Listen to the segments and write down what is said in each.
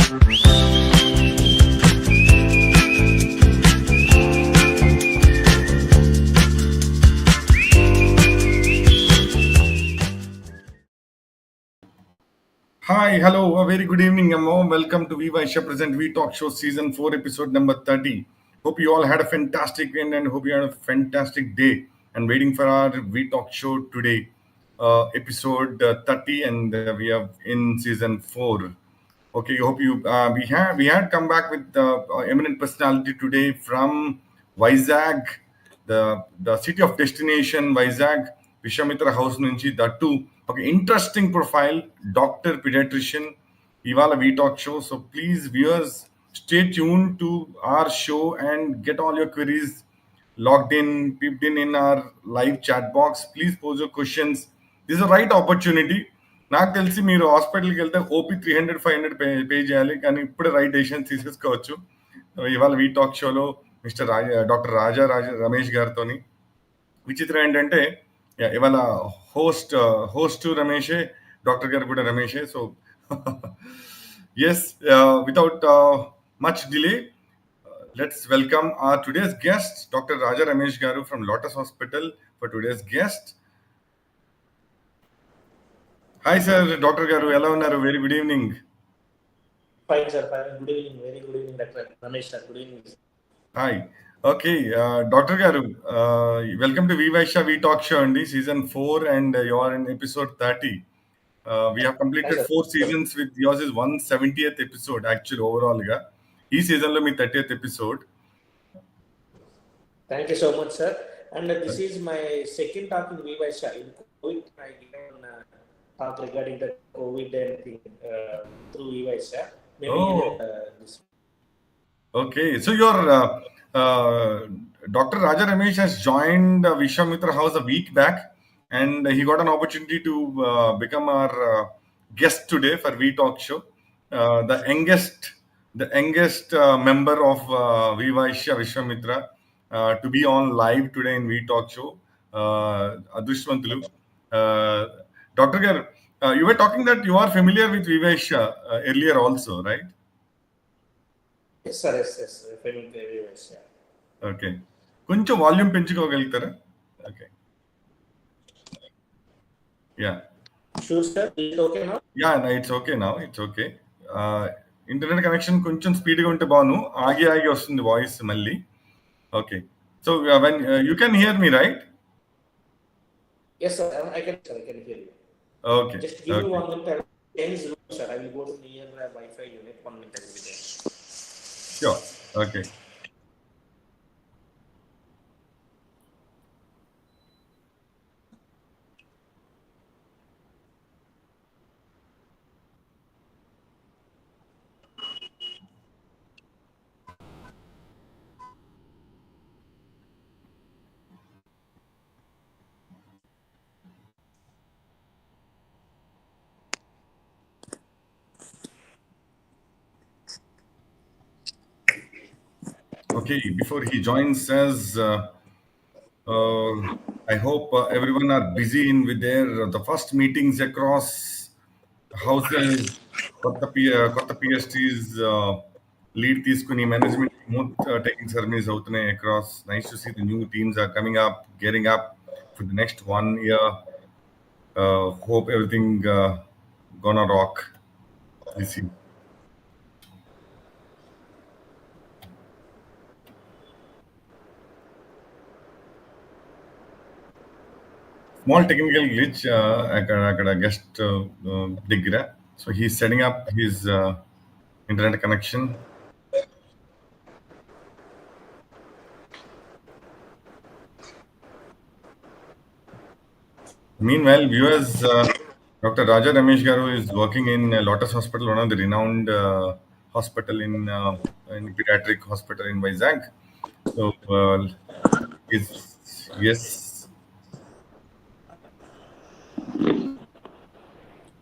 Hi, hello, a very good evening, and warm welcome to WeVysya present WeTalk Show Season 4, episode number 30. Hope you all had a fantastic weekend and hope you had a fantastic day. And waiting for our WeTalk Show today, episode 30, and we are in Season 4. Okay, hope you we had come back with the eminent personality today from Vizag, the city of destination, Vizag, Vishamitra House nunchi. That too, okay, interesting profile, doctor, pediatrician. Ivala We Talk show. So please, viewers, stay tuned to our show and get all your queries logged in, peeped in our live chat box. Please pose your questions. This is the right opportunity. నాకు తెలిసి మీరు హాస్పిటల్కి వెళ్తే OP 300 500 pay చేయాలి, కానీ ఇప్పుడే right decision తీసేసుకోవచ్చు. ఇవాళ వీ టాక్ షోలో డాక్టర్ రాజా రమేష్ గారితో. విచిత్రం ఏంటంటే ఇవాళ హోస్ట్ రమేషే, డాక్టర్ గారు కూడా రమేషే. So yes, without much delay, let's welcome our today's guest, Dr. Raja Ramesh Garu from Lotus Hospital for today's guest. Hi sir, Dr. Garu, ela unnaru? Very good evening. Fine sir, fine. Good evening, very good evening, Dr. Ramesh sir. Good evening. Hi. Okay, Dr. Garu, welcome to WeVysya We Talk Show and season 4, and you are in episode 30. We have completed 4 seasons with yours is 170th episode actually overall ga. Ee season lo mee 30th episode. Thank you so much sir. And this is my second talk in WeVysya. In COVID, I given talk regarding the COVID and thing through WeVysya. Maybe this. Okay, so your Dr. Raja Ramesh has joined Vishamitra House a week back, and he got an opportunity to become our guest today for We Talk Show. The youngest member of WeVysya Vishamitra to be on live today in We Talk Show. Adrushwantulu. Dr. Gar, you were talking that you are familiar with WeVysya earlier also, right? Yes sir, yes. Familiar WeVysya. Okay. కొంచెం volume పెంచుకోగలుగుతారా? Okay. Yeah. Sure sir, is it okay now? Yeah, it's okay now. It's okay. Internet connection కొంచెం స్పీడ్గా ఉంటే బాను. ఆగి వస్తుంది voice మళ్ళీ. Okay. So when you can hear me, right? Yes sir, I can hear you. Okay. Just give me 1 minute. Change room sir. I will go to near Wi-Fi unit. 1 minute I will be there. Sure. Okay. Okay, before he joins us, I hope everyone are busy with their the first meetings across houses, కొత్త PSTs lead తీసుకుని management smooth taking ceremonies అవుతున్నాయి across. Nice to see the new teams are coming up, gearing up for the next 1 year. Hope everything gonna rock this year. Small technical glitch అక్కడ guest దగ్గర. So he's setting up his internet connection. Meanwhile, viewers, Dr. Raja Ramesh Garu is working in Lotus Hospital, one of the renowned hospital in pediatric hospital in Vizag. So, yes.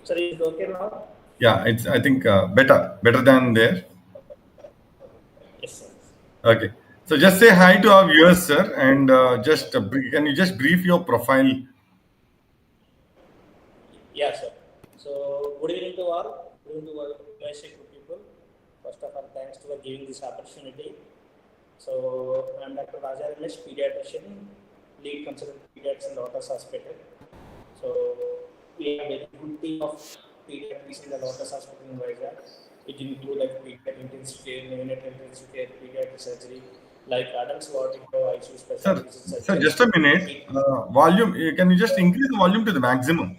Sir, is it okay now? Yeah, it's I think better than there. Yes sir. Okay. So just say hi to our viewers, sir, and can you just brief your profile? Yeah sir. So good evening to all. Good evening to all Vysya people. for thanks for giving this opportunity. So I'm Dr. Raja Ramesh, pediatrician, lead consultant pediatrics in Lotus Hospital. So we have a good team of pediatrics in the Lotus Hospital in Vizag. It includes like pediatric intensive care, neonatal intensive care, pediatric surgery, like adults what we have ICU Sir, specialties in sir, surgery. just a minute. Volume. Can you just increase the volume to the maximum?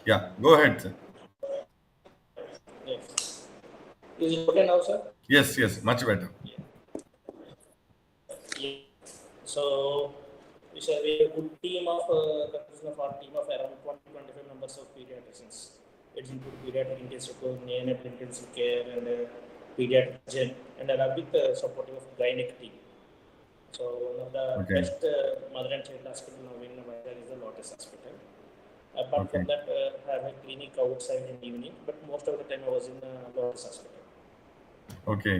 Yeah, go ahead, sir. Yes. Is it okay now, sir? Yes, yes, much better. Yeah. So we have a good team of composition of our team of around 20-25 members of pediatricians. It includes pediatric intensive care, neonatal intensive care, and pediatric gen, and along with supportive of gynec team. So one of the Okay, best mother and child hospital now in Vizag is the Lotus Hospital. Apart okay. from that, I have a clinic outside in the evening, but most of the time I was in Lotus Hospital. Okay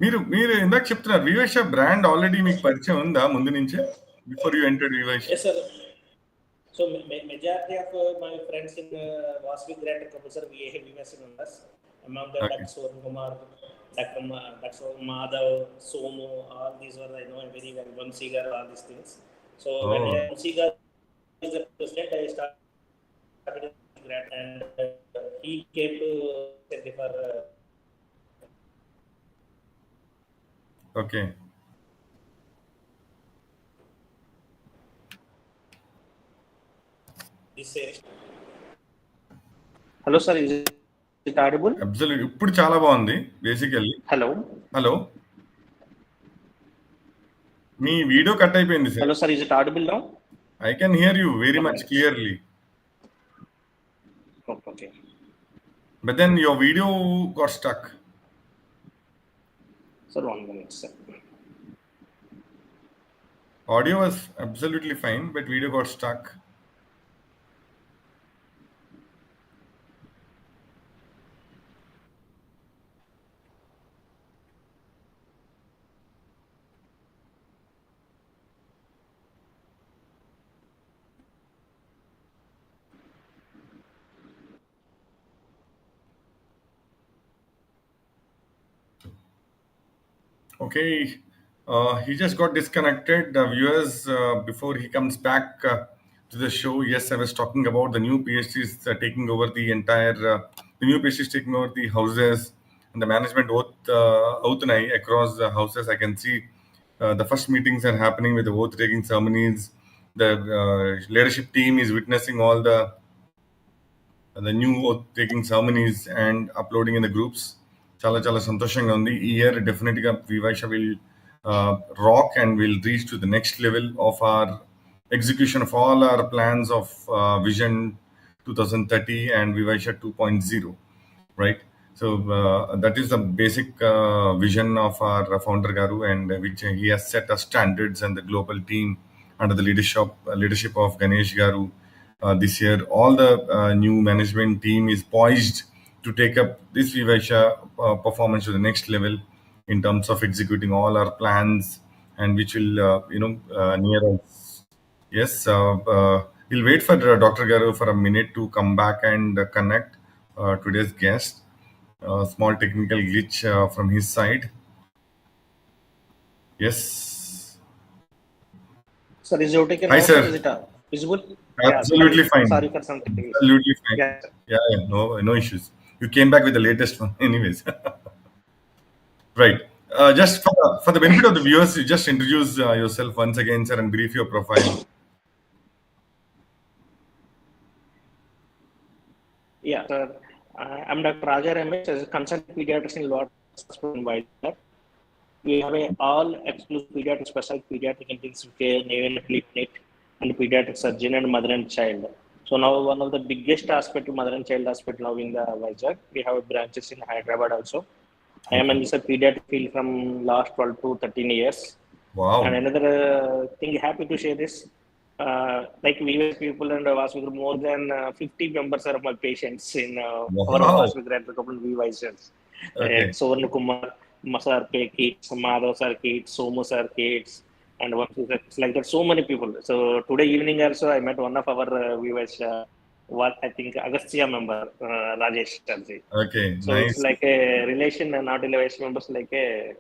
మీరు మీరు ఇందాక చెప్తున్నారు వివేష brand already మీకు పరిచయం ఉందా ముందు నుంచే before you entered WeVysya Yes, sir. So majority of my friends in Vasvi Greater Couple, sir, we have WeVysya members. Among them, okay Dr. Swarn Kumar, Dr. Madhav, Somu, all these were I know very well. Vamsigar, all these things. So oh when Vamsigar is the president, I started in Greater, and he came to Delhi for okay this. Hello, sir. Is it audible? Absolute ఇప్పుడు చాలా బాగుంది basically Hello. Hello మీ video cut అయిపోయింది sir Hello, sir. Is it audible now? I can hear you very One much minute. Clearly Okay. But then your video got stuck Sir, 1 minute, sir. Audio was absolutely fine but video got stuck Okay, he just got disconnected. Viewers, before he comes back to the show, yes, I was talking about the new PhDs taking over the entire, the new PhDs taking over the houses and the management oath across the houses. I can see the first meetings are happening with the oath taking ceremonies. The leadership team is witnessing all the new oath taking ceremonies and uploading in the groups. చాలా చాలా సంతోషంగా ఉంది ఈ year definite గా వివైష will rock and will reach to the next level of our execution of all our plans of vision 2030 and Vysya 2.0, right? So that is the basic vision of our founder Garu, and which he has set as standards, and the global team under the leadership of Ganesh Garu. This year, all the new management team is poised to take up this Vysya performance to the next level in terms of executing all our plans, and which will, near us. Yes, we'll wait for Dr. Garu for a minute to come back and connect today's guest. Small technical glitch from his side. Yes. Sir, is it okay Hi, now, sir. sir? Is it visible? Absolutely Yeah, fine. sorry for something. Absolutely fine. Yeah, sir. Yeah, no issues. You came back with the latest one, anyways. Right. Just for the benefit of the viewers, you just introduce yourself once again, sir, and brief your profile. Yeah, sir. I'm Dr. Raja Ramesh, as a consultant pediatrician in Lotus Hospital in Vizag. We have a all exclusive pediatric special pediatric intensive care, neonatal unit, and pediatric surgeon and mother and child. So now one of the biggest hospital, mother and child hospital now in the Vizag. We have branches in Hyderabad also. I am in this pediatric field from last 12 to 13 years. Wow. And another thing, happy to share this. like VS people and Vasudhara, more than 50 members are my patients in our Wow. Vasudhara couple Vysyas. Okay. Suvarna Kumar, Masar kids, Madhav sir kids, Somu sir kids, and one it's like that. So many people. So today evening also I met one of our Vysya, what I think Agastya member, Rajesh Sharji. Okay. So it's Nice. like a relation and not a Vysya members like a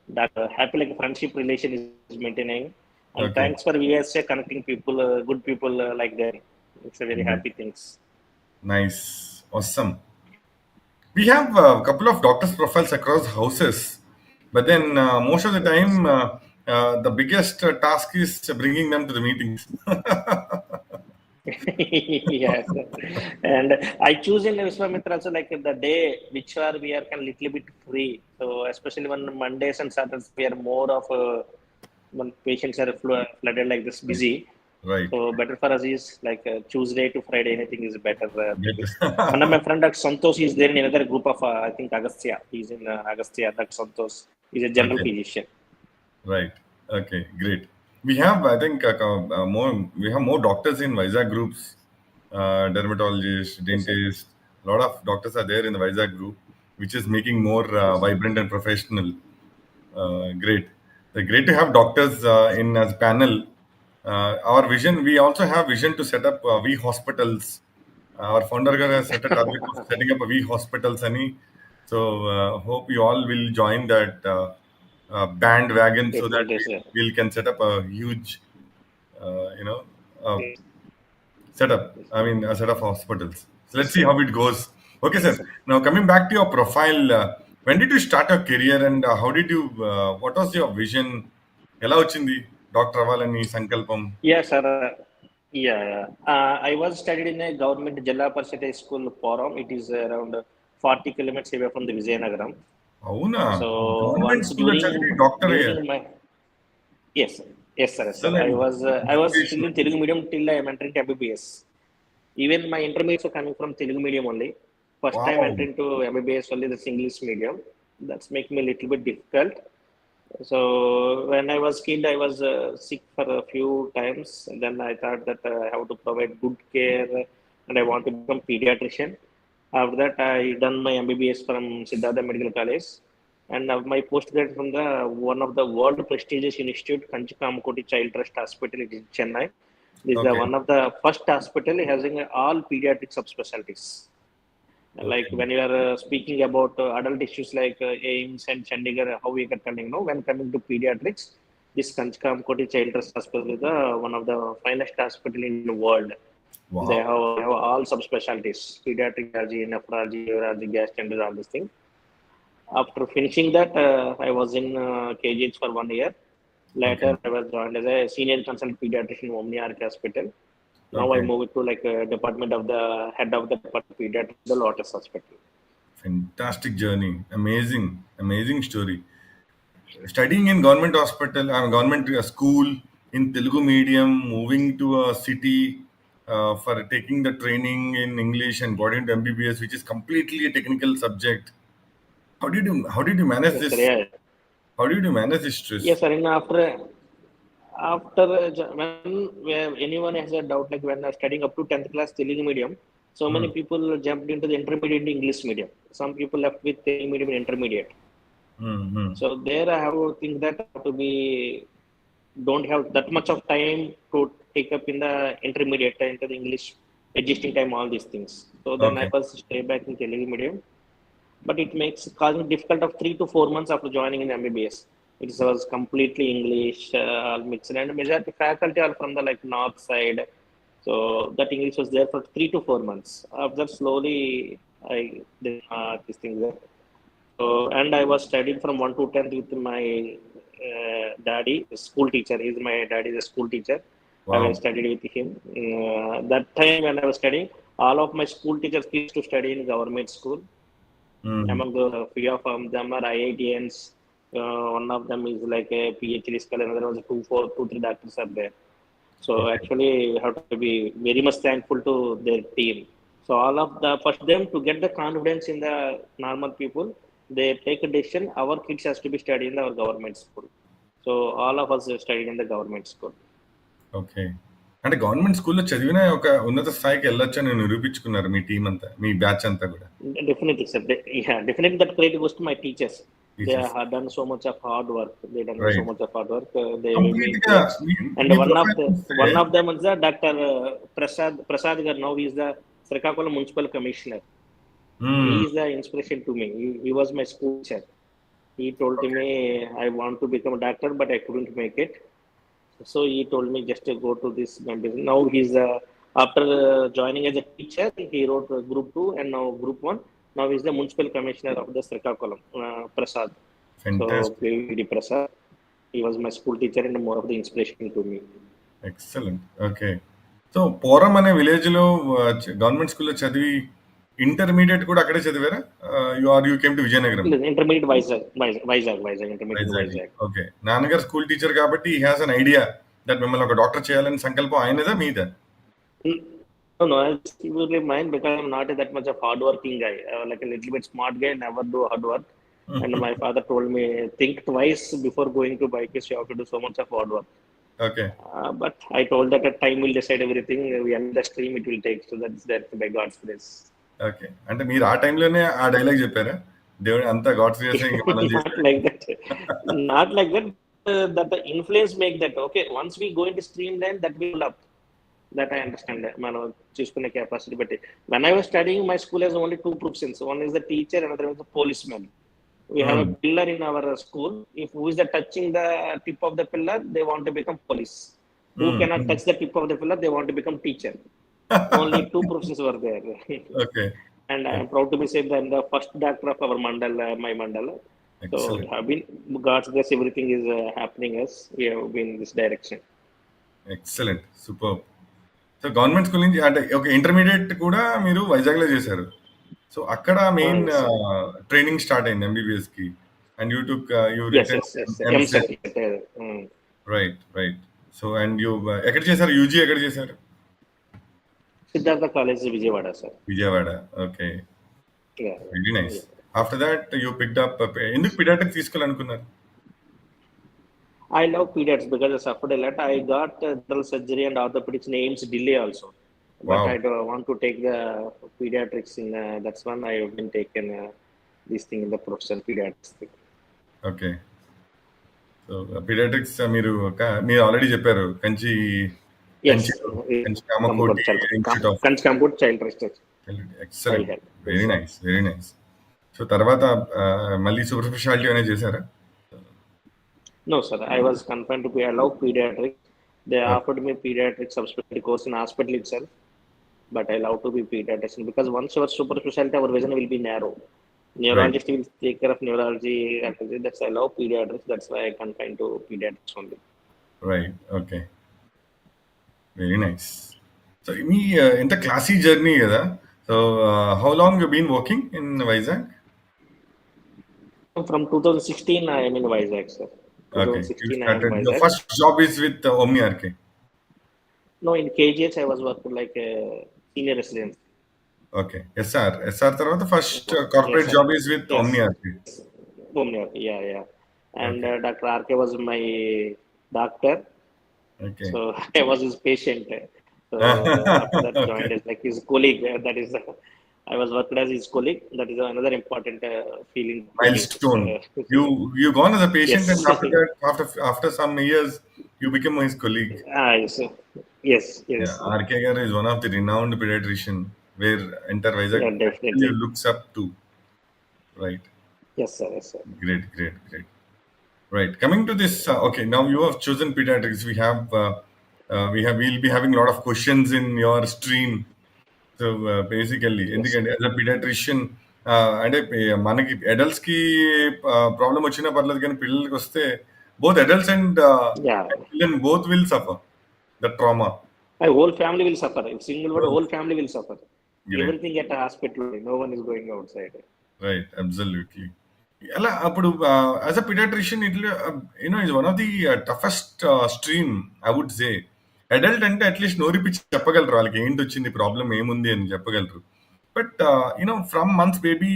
that happy like friendship relation is maintaining. And Okay. thanks for VSA connecting people, good people like them. It's a very Great. happy things. Nice. Awesome. We have a couple of doctors' profiles across houses, but then most of the time, Yes. the biggest task is bringing them to the meetings. Yes. And I choose in Vishwamitra also like the day which are we are can little bit free. So especially when Mondays and Saturdays we are more of when patients are flooded like this Right. busy. Right. So better for us is like Tuesday to Friday, anything is better thinking. One of my Get- friend like Santosh is there in another group of I think Agastya. He's in Agastya. That Santosh is a general okay. physician. Right. Okay. Great. We have, I think, more. We have more doctors in Vizag groups, dermatologists, Yes, sir. dentists. A lot of doctors are there in the Vizag group, which is making more Yes, sir. vibrant and professional. Great. Great to have doctors in as panel. Our vision, we also have vision to set up we hospitals. Our founder has set a target of setting up a we hospitals, Ani. So hope you all will join that bandwagon so that Definitely, sir. we can set up a huge, you know, uh, Yes, setup. yes, I mean, a set of hospitals. So let's yes, see sir. how it goes. Okay, Yes, sir. sir. Now coming back to your profile, when did you start your career and how did you? What was your vision? ఎలా వచ్చింది doctor అవ్వాలని సంకల్పం? Yes, sir. Yeah, yeah. I was studied in a government Jilla Parishad High School, Poram. It is around 40 kilometers away from the Vizianagaram. అవునా? So government once స్కూల్లో చదివి doctor అయ్యారు. during my yes, sir. Yes, sir. Yes, sir. Excellent. I was still in Inspirational. Telugu medium till I am entering to MBBS. Even my intermediates are coming from Telugu medium only. First time Wow. entering to MBBS only this English medium. That's making me a little bit difficult. So when I was kid, I was sick for a few times. And then I thought that I have to provide good care, and I want to become pediatrician. After that, I done my MBBS from Siddhartha Medical College, and my postgrad from the one of the world prestigious institute, Kanchikamakoti Child Trust Hospital in Chennai. This is the Okay. one of the first hospital having all pediatric subspecialties. Like Okay. when you are speaking about adult issues like AIMS and Chandigarh, how we are coming, no? When coming to pediatrics, this Kanchikamakoti Child Trust Hospital is the one of the finest hospital in the world. Wow. They have all subspecialties: pediatric allergy, nephrology, urology, gastroenterology, all these things. After finishing that, I was in KGH for 1 year. Okay. Later, I was joined as a senior consultant pediatrician in Omni Arc Hospital. Now I Okay. moved to like department of the head of the department of pediatrics, the Lotus Hospital. Fantastic journey. Amazing. Amazing story. Studying in government hospital, government school in Telugu medium, moving to a city for taking the training in English and got into MBBS, which is completely a technical subject. How did you manage Yes, this? sir. Yeah. How did you manage this stress? Yes, sir. And after when where anyone has a doubt, like when studying up to 10th class Telugu medium, so many Hmm. people jumped into the intermediate English medium. Some people left with Telugu medium and intermediate. Hmm. Hmm. So there I have to think that I have to be don't have that much of time to take up in the intermediate into the English adjusting time all these things. So then I Okay. first stay back in Telugu medium, but it makes causing difficult of 3 to 4 months after joining in MBBS. It was completely English, all mixed, and majority faculty are from the like north side. So that English was there for 3 to 4 months. After slowly, I did these things there. So, and I was studying from 1 to 10th with my daddy, a school teacher. He's my daddy, is a school teacher. I was Wow. studied with him. That time when I was studying, all of my school teachers used to study in government school. Hmm. Among the few of them are IITNs. One of them is like a PhD scholar, another was two, three doctors are there. So Okay. actually, we have to be very much thankful to their team. So all of the first them to get the confidence in the normal people, they take a decision. Our kids has to be studying in our government school. So all of us are studying in the government school. Okay. అంటే government స్కూల్‌లో చదివిన ఒక ఉన్నత స్థాయికి వెళ్ళొచ్చని నిరూపించుకున్నారు మీ team అంతా. మీ batch అంతా కూడా. Definitely, sir. Definitely that credit goes to my teachers. They teachers. have done so much of hard work. They done so right. much of hard work. They made me కంప్లీట్‌గా influence. Me And me one of profile the చూస్తే one of them is the Dr. Prasad Gar. Now he is the Srikakulam Municipal Commissioner. He హ్మ్. is the inspiration to me. He was my school teacher. He told okay. me I want to become a doctor, but I couldn't make it. So he told me just to go to this business. Now he's after joining as a teacher, he wrote group 2 and now group 1. Now he's the municipal commissioner of the Srikakulam, Prasad. So fantastic. P.D. Prasad, he was my school teacher and more of the inspiration to me. Excellent. Okay. So, Poram అనే విలేజ్‌లో government స్కూల్‌లో చదివి intermediate కూడా అక్కడే చదివారా? You came to Vizianagaram. Intermediate Vizag, intermediate Vizag. Vizag. Okay. నాన్నగారు school teacher కాబట్టి he has an idea that మిమ్మల్ని ఒక డాక్టర్ చేయాలని సంకల్పం ఆయనదా? మీదా? No, no, it's absolutely mine because I'm not that much of hardworking guy. Like a little bit smart guy, never do hard work. And my father told me, think twice before going to bike. You have to do so much of hard work. Okay. But I told that time will decide everything. We end the stream, it will take. So that's by God's grace. Okay. అంటే మీరు ఆ టైంలోనే ఆ dialogue చెప్పారా? దేవుడు అంతా God's గ్రేసే ఇంక మనం Not చేసేది. like that. Not like that. That the influence make that. Okay, once we go into streamline, that will up. That I understand. Man, choosing capacity. But when I was studying, my school has only two professions. One is the teacher, another is the policeman. We have a హ్మ్. pillar in our school. If who is the touching the tip of the pillar, they want to become police. Who హ్మ్. cannot హ్మ్. touch the tip of the pillar, they want to become teacher. Only two professions were there. Okay. And I am proud to be said that I'm the first doctor of our mandala, my mandala. So excellent. have been God's grace, everything is happening as we have been in this direction. Excellent. Superb. So, government school నుంచి అంటే ఒక intermediate కూడా మీరు వైజాగ్‌లో చేశారు. So, అక్కడ main Yes, sir. Training start అయింది ఎంబీబీఎస్‌కి. And you Yes, written yes, yes. EAMCET. MSET. Right. Right. So, and ఎక్కడ చేశారు? యూజీ ఎక్కడ చేశారు? Siddhartha College, Vijayawada, sir. Vijayawada. Okay. Yeah, very nice. yeah. After that you picked up ఎందుకు paediatrics తీసుకోవాలనుకున్నారు? I love pediatrics because I suffered a lot. I got general surgery and orthopedics names delay also, but I wow! don't want to take the pediatrics in. That's one I have been taken this thing in the professional pediatrics thing. Okay. So, pediatrics మీరు already చెప్పారు. Kanchi Yes, కంచిలో Kanchi Kamakoti institute of Kanchkampur Child Research, Child excellent. Health. Yes, very sir. Nice. Very nice. So, తర్వాత మళ్ళీ super speciality అనేది చేశారా? No, sir. I was confined to. I love pediatrics. They okay. offered me pediatrics subspecialty course in hospital itself, but I love to be pediatrician because once our super specialty, our vision will be narrow. Right. Neurologist will take care of neurology. That's I love pediatrics. That's why I confined to pediatrics only. Right. Okay. Very nice. So, మీ ఇంత classy journey కదా! So, how long you been working in Vizag? From 2016, I am in Vizag, sir. Okay. You 2016, I am in started. Your Vizag. first job is with Omni RK. No, in KGH, I was working like a senior resident. Okay. SR తర్వాత first Yes, corporate sir. Job is with Yes. Omni RK. Yeah, yeah. And Okay. Dr. RK was my doctor. Okay. So I was his patient. So after that, joined Okay. as like his colleague. That is, I was working as his colleague. That is another important feeling to me. Milestone. You gone as a patient, Yes, and after that, after some years, you become his colleague. yes, yes, Yeah, yes, RK garu is one of the renowned pediatrician where entire Vizag yeah, actually definitely. looks up to. Right. Yes, sir, yes, sir. Great. Right. Coming to this, okay. Now you have chosen pediatrics. We'll be having a lot of questions in your stream. So, basically Yes, ఎందుకంటే as a paediatrician అంటే మనకి అడల్ట్స్‌కి problem వచ్చినా పర్లేదు కానీ పిల్లలకొస్తే both adults and yeah. Children both will suffer the trauma. My whole family will suffer. If single word, whole family will suffer. Great. Everything at a hospital. No one is going outside. Right. Absolutely. అలా అప్పుడు as a paediatrician ఇట్లా is one of the toughest stream I would say. Adult అంటే at least నోరిప్పించి చెప్పగలరు. వాళ్ళకి ఏంటొచ్చింది, problem ఏముంది అని చెప్పగలరు. But from months baby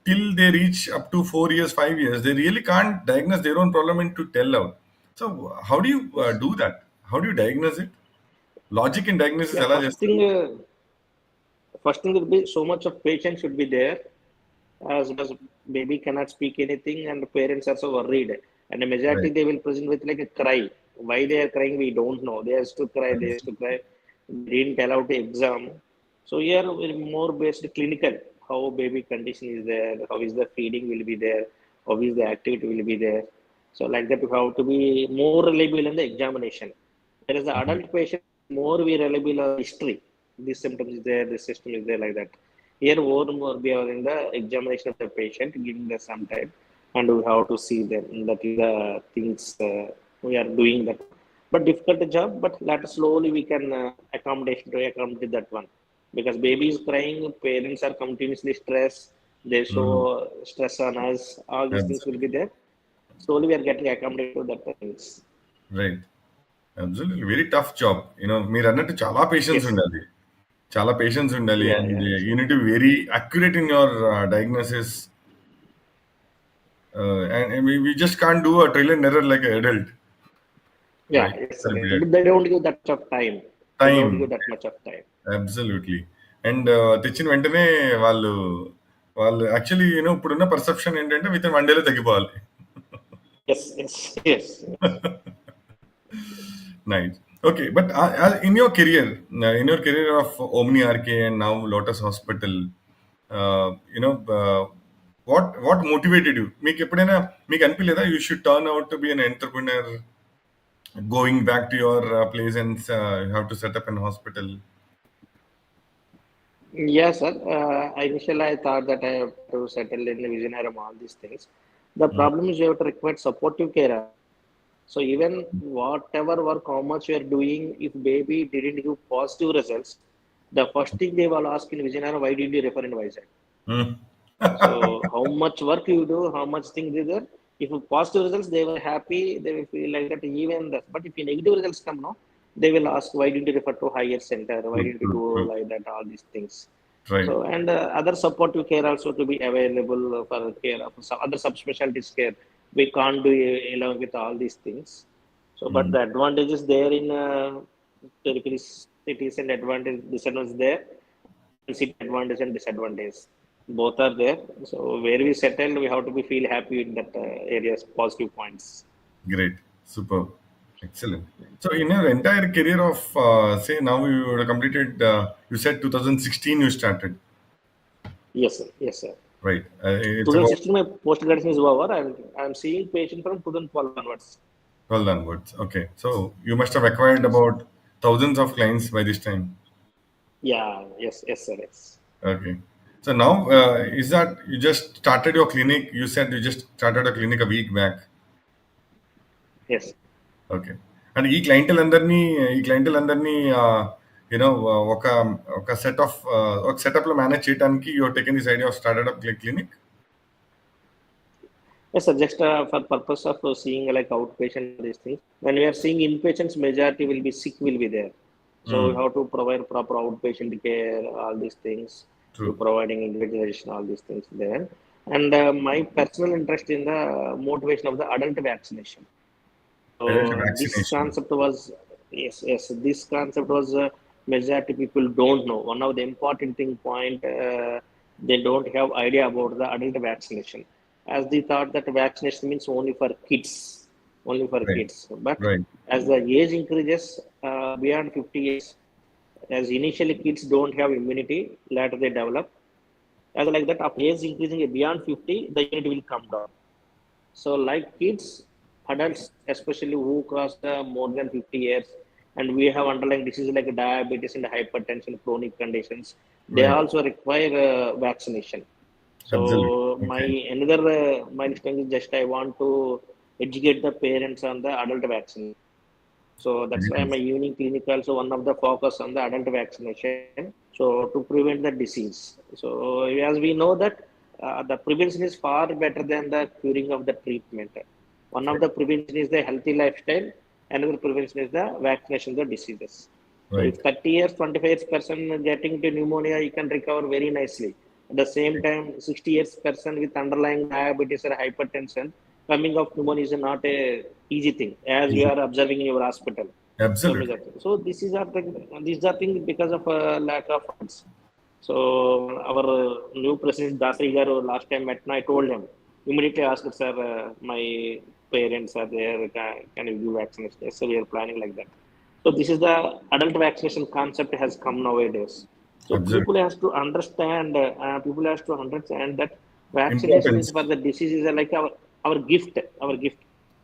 till they reach up to 4 years, 5 years, they really can't diagnose their own problem and to tell out. So how do you do that? How do you diagnose it? Logic in diagnosis Yeah, ఎలా చేస్తారు? first thing will be so much of patience should be there, as baby cannot speak anything and parents are so worried. And the majority Right. they will present with like a cry. Why they are crying, we don't know. They have to cry, they have to cry. They didn't allow the exam. So here we're more based clinical. How baby condition is there, how is the feeding will be there, how is the activity will be there. So like that we have to be more reliable in the examination. Whereas the Mhm. adult patient, more we reliable on history. This symptom is there, this system is there, like that. Here, more we are in the examination of the patient, giving them some time, and we have to see them. That is the things we are doing that. But difficult job, but let slowly we can accommodate that one. Because baby is crying, parents are continuously stressed, they show Mhm. stress on us, all these things will Absolutely. be there. Slowly we are getting accommodated to that things. Right. Absolutely very tough job. మీరన్నట్టు చాలా patience Yes. ఉండాలి. చాలా patience ఉండాలి. Yeah, and yeah. You need to be very accurate in your diagnosis. And we just can't do a trial and error like an adult, Yeah, right? yes, sir. Very But bad. they don't give that much of time. They don't Time. give that much of time. Absolutely. And తెచ్చిన వెంటనే వాళ్ళు వాళ్ళు actually ఇప్పుడున్న perception ఏంటంటే with in 1 డేలో తగ్గిపోవాలి. Yes, yes, yes, yes. Nice. Okay, but in your career of Omni RK and now Lotus Hospital, uh, you know, uh, what motivated you? మీకు ఎప్పుడైనా మీకు అనిపించలేదా you should turn out to be an entrepreneur, going back to your place and you have to set up an hospital? Yes, sir. Initially, I thought that I have to settle in the visionary and all these things. The Mm. problem is you have to require supportive care. So even whatever work, how much you are doing, if baby didn't give positive results, the first thing they will ask in visionary, why did you refer in Vysya? Mm. So how much work you do, how much things is there. If you positive results, they were happy, they will feel like that even that. But if you negative results come now, they will ask why didn't you refer to higher center, why True, didn't you true, do true. like that, all these things. Right. So and other supportive care also to be available for care of some other subspecialties care. We can't do along with all these things. So but Mm. the advantage is there in periphery cities and advantage disadvantage there. City advantage and disadvantage both are there. So where we settle, we have to be feel happy in that areas positive points. Great. Superb. Excellent. So in your entire career of, say now you would have completed, you said 2016 you started, Yes, sir. Yes, sir. right? It's about 2016 my post graduation is over, and I'm seeing patient from 2012 onwards. 12 onwards. Okay. So you must have acquired Yes. about thousands of clients by this time. Yeah. Yes. Yes, sir. Yes. Okay. So now, is that you just started your clinic? You said you just started a clinic a week back. Yes. Okay. And ఈ clientele అందరినీ ఒక ఒక set of ఒక సెటప్‌లో manage చేయడానికి you have taken this idea of started up clinic? Yes, sir. Just for purpose of seeing like outpatient these things. When we are seeing inpatients, majority will be sick will be there. So we హ్మ్. have to provide proper outpatient care, all these things, true. to providing individualization, all these things there. And my personal interest in the motivation of the adult vaccination. Adult So this vaccination. concept was yes. This concept was majority people don't know. One of the important thing point they don't have idea about the adult vaccination, as they thought that vaccination means only for right. kids. But right. as the age increases beyond 50 years, as initially kids don't have immunity, later they develop. As like that, of age increasing beyond 50, the immunity will come down. So, like kids, adults, especially who cross more than 50 years, and we have underlying diseases like diabetes and hypertension, chronic conditions, they right. also require vaccination. Absolute. So, my okay. another milestone is just I want to educate the parents on the adult vaccination. So very that's why my nice. evening clinic also one of the focus on the adult vaccination. So to prevent the disease. So as we know that the prevention is far better than the curing of the treatment. One of the prevention is the healthy lifestyle. Another prevention is the vaccination of the diseases. So if right. 30 years, 25 person getting to pneumonia, you can recover very nicely. At the same time, 60 years person with underlying diabetes or hypertension, coming of pneumonia is not a easy thing, as we easy. are observing in your hospital. So major Absolutely. thing. So this is our thing. These are things because of lack of funds. So our new president Dasri Garu last time met, I told him immediately asked, sir, my parents are there. Can you give vaccination? Yes, sir, we are planning like that. So this is the adult vaccination concept has come nowadays. So Absolutely. people has to understand that vaccination is Importance. for the diseases are like our gift.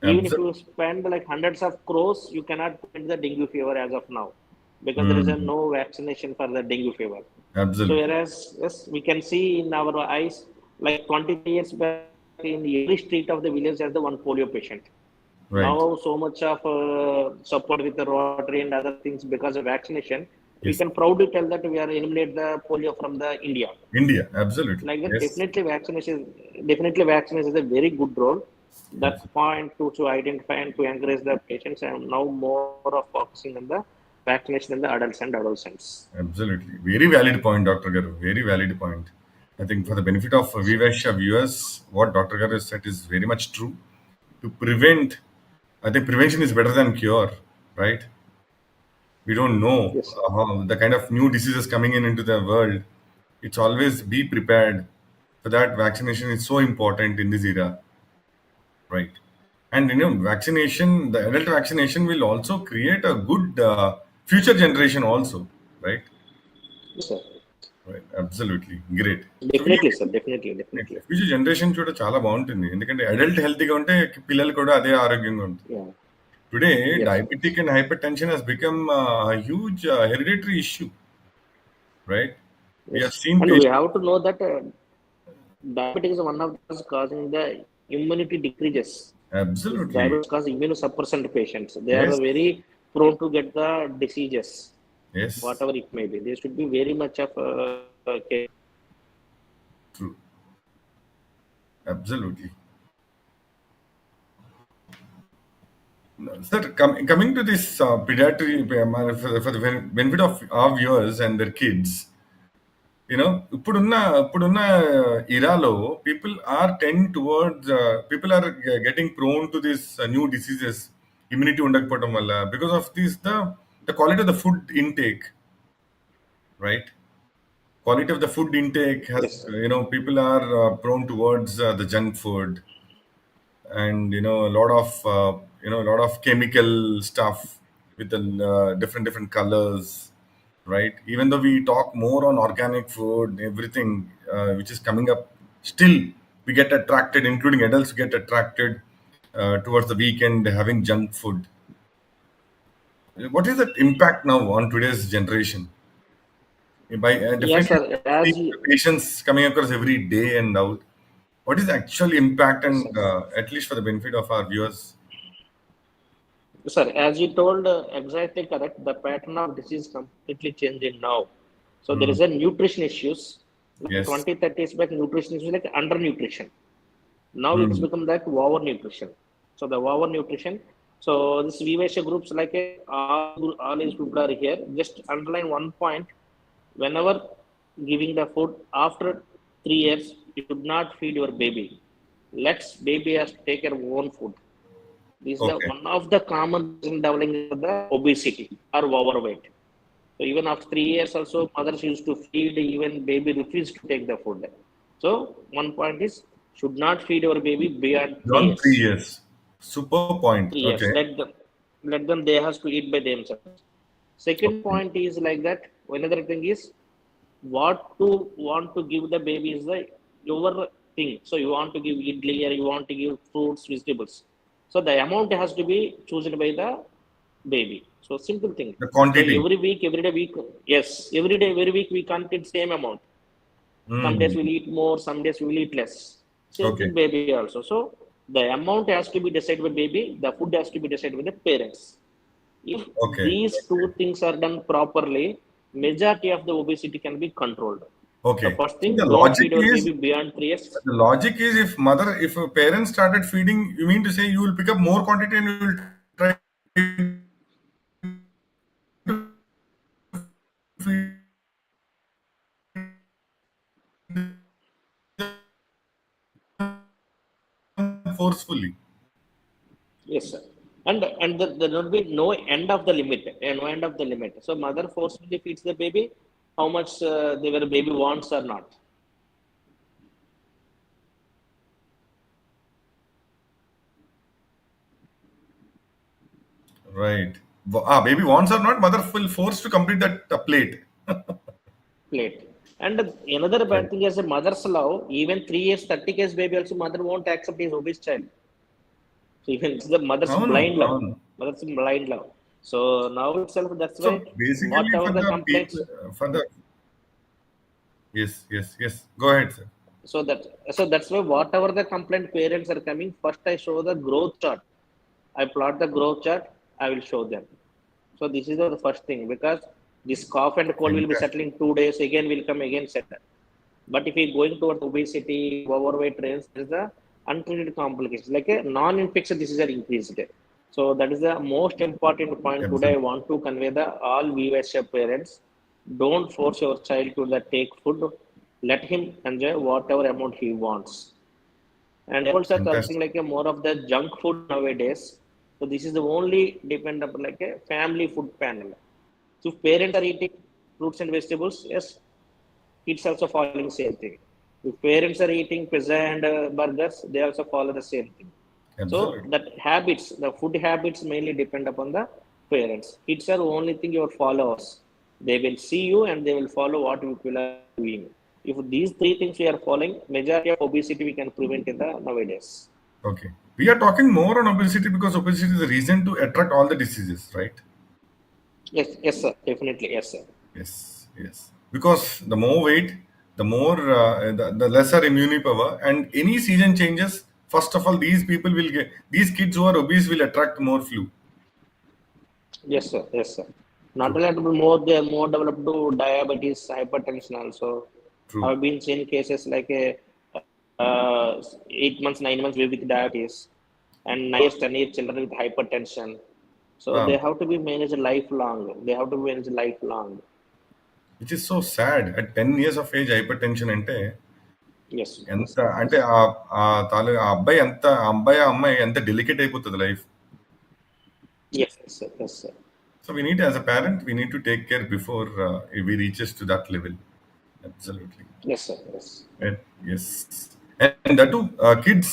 Even if you Absolutely. spend like hundreds of crores, you cannot prevent the dengue fever as of now because there is a Mm. no vaccination for the dengue fever. So Absolutely. whereas yes, we can see in our eyes, like 23 years back, in every street of the village has the one polio patient. Right. Now so much of support with the Rotary and other things because of vaccination, we Yes. can proudly tell that we are eliminate the polio from the India. India. Absolutely. Like that, Yes. definitely vaccination is a very good role. That Absolutely. point to identify and to encourage the patients, and now more of focusing on the vaccination in the adults and adolescents. Absolutely. Very valid point, Dr. Garu. Very valid point. I think for the benefit of WeVysya viewers, what Dr. Garu said is very much true. To prevent, I think prevention is better than cure, right? We don't know Yes, sir. how the kind of new diseases coming in into the world. It's always be prepared. For that, vaccination is so important in this era, right? And vaccination, the adult vaccination will also create a good future generation also, right? Yes, sir. Right. Absolutely. Great. So Definitely, sir. Definitely, definitely. Future generation కూడా చాలా బాగుంటుంది ఎందుకంటే adult హెల్తీగా ఉంటే పిల్లలు కూడా అదే ఆరోగ్యంగా ఉంటుంది Yeah. Today Yes, sir. Diabetic and hypertension has become huge hereditary issue right we have Yes. Seen And we patient have to know that diabetes is one of the causes causing the immunity decreases. This absolutely diabetes causes immunosuppressant patients. They are yes very prone to get the diseases, yes whatever it may be. They should be very much of care. True absolutely sir coming to this pediatric for the benefit of our viewers and their kids. ఇప్పుడున్న ఇరాలో people are tend towards people are getting prone to this new diseases immunity ఉండకపోవడం వల్ల because of this the quality of the food intake right quality of the food intake has Yes, sir. people are prone towards the junk food and a lot of chemical stuff with the different colors, right? Even though we talk more on organic food, everything which is coming up, still we get attracted, including adults get attracted towards the weekend having junk food. What is the impact now on today's generation? By Yes, definitely sir. As seeing you, the patients coming across every day and out. What is the actual impact, yes, and sir. at least for the benefit of our viewers? Sir, as you told, exactly correct. The pattern of disease completely changing now. So there is Mm, a nutrition issues. Like yes. 20, 30 years back, nutrition is like undernutrition. Now it's Mm, become like over nutrition. So the over nutrition. So this Vysya groups like all these people are here. Just underline one point. Whenever giving the food after 3 years, you should not feed your baby. Let's baby has to take her own food. This is the okay. one of the common reason developing the obesity or overweight. So even after 3 years also, mothers used to feed, even baby refused to take the food. So one point is should not feed your baby beyond three Beyond three years. years. Super point. 3 years. Okay. Let them they has to eat by themselves. Second Okay. point is like that. Another thing is what to want to give the baby is the your thing. So you want to give idli or you want to give fruits, vegetables. So the amount has to be chosen by the baby. So simple thing. The So quantity. every day week, yes, every day, every week we can't eat same amount. Some days Mm, we'll eat more, some days we'll eat less. Same okay. thing baby also. So the amount has to be decided by baby, the food has to be decided by the parents. If Okay. these two things are done properly, majority of the obesity can be controlled. The Okay. first So the thing, don't logic feed your is baby beyond 3 years. if a parent started feeding, you mean to say you will pick up more quantity and you will try to feed them forcefully. Yes, sir. And there will be no end of the limit, no end of the limit. So mother forcefully feeds the baby how much the baby wants or not. Right. Baby wants or not, mother will force to complete that plate. Plate. And another Right. bad thing is a mother's love. Even 3 years, 30 years baby also mother won't accept his obese child. So even it's the mother's Avunu, blind love. avunu. Mother's blind love. So now itself, that's why So basically, whatever for the the people, complaints, for the yes, yes, yes. Go ahead, sir. so that so that's why whatever the complaint parents are coming, first I show the growth chart. I plot the growth chart, I will show them. So this is the first thing, because this cough and cold will be Fantastic. settling 2 days, again will come again settle. But if we going towards obesity, overweight trends, there is the untreated complications like a non-infectious disease are increased. So that is the most important point today. I Absolutely. want to convey the all Vysya parents. Don't force your child to the take food. Let him enjoy whatever amount he wants. And apples are consuming Fantastic. like a more of the junk food nowadays. So this is the only depend upon like a family food panel. So if parents are eating fruits and vegetables, yes, kids also following same thing. If parents are eating pizza and burgers, they also follow the same thing. So Absolutely. that habits, the food habits mainly depend upon the parents. Kids are only thing your followers. They will see you and they will follow what you people are doing. If these three things we are following, majority of obesity we can prevent in the nowadays. Okay. We are talking more on obesity because obesity is the reason to attract all the diseases, right? Yes, yes, sir. Definitely, yes, sir. Yes, yes. Because the more weight, the more the lesser immune power, and any season changes. First of all, these people will get these kids who are obese will attract more flu. Yes, sir. Yes, sir. Not True, only to be more, they are more developed to diabetes, hypertension also. true. I've been seeing cases like a 8 months, 9 months baby with diabetes, and 9 years, 10 years children with hypertension. So they Um, have to be managed lifelong. They have to be managed lifelong. which is so sad. At 10 years of age, hypertension అంటే Yes, ఎంత yes, sir. అంటే Yes, ఆ అబ్బాయి ఎంత ఆ అబ్బాయి ఆ అమ్మాయి ఎంత డెలికేట్ అయిపోతుంది life. yes, yes, sir. Yes, sir. So we need, as a parent, we need to take care before we reaches to that level. Absolutely. Yes, sir. Yes. Right. Yes. And that too, kids,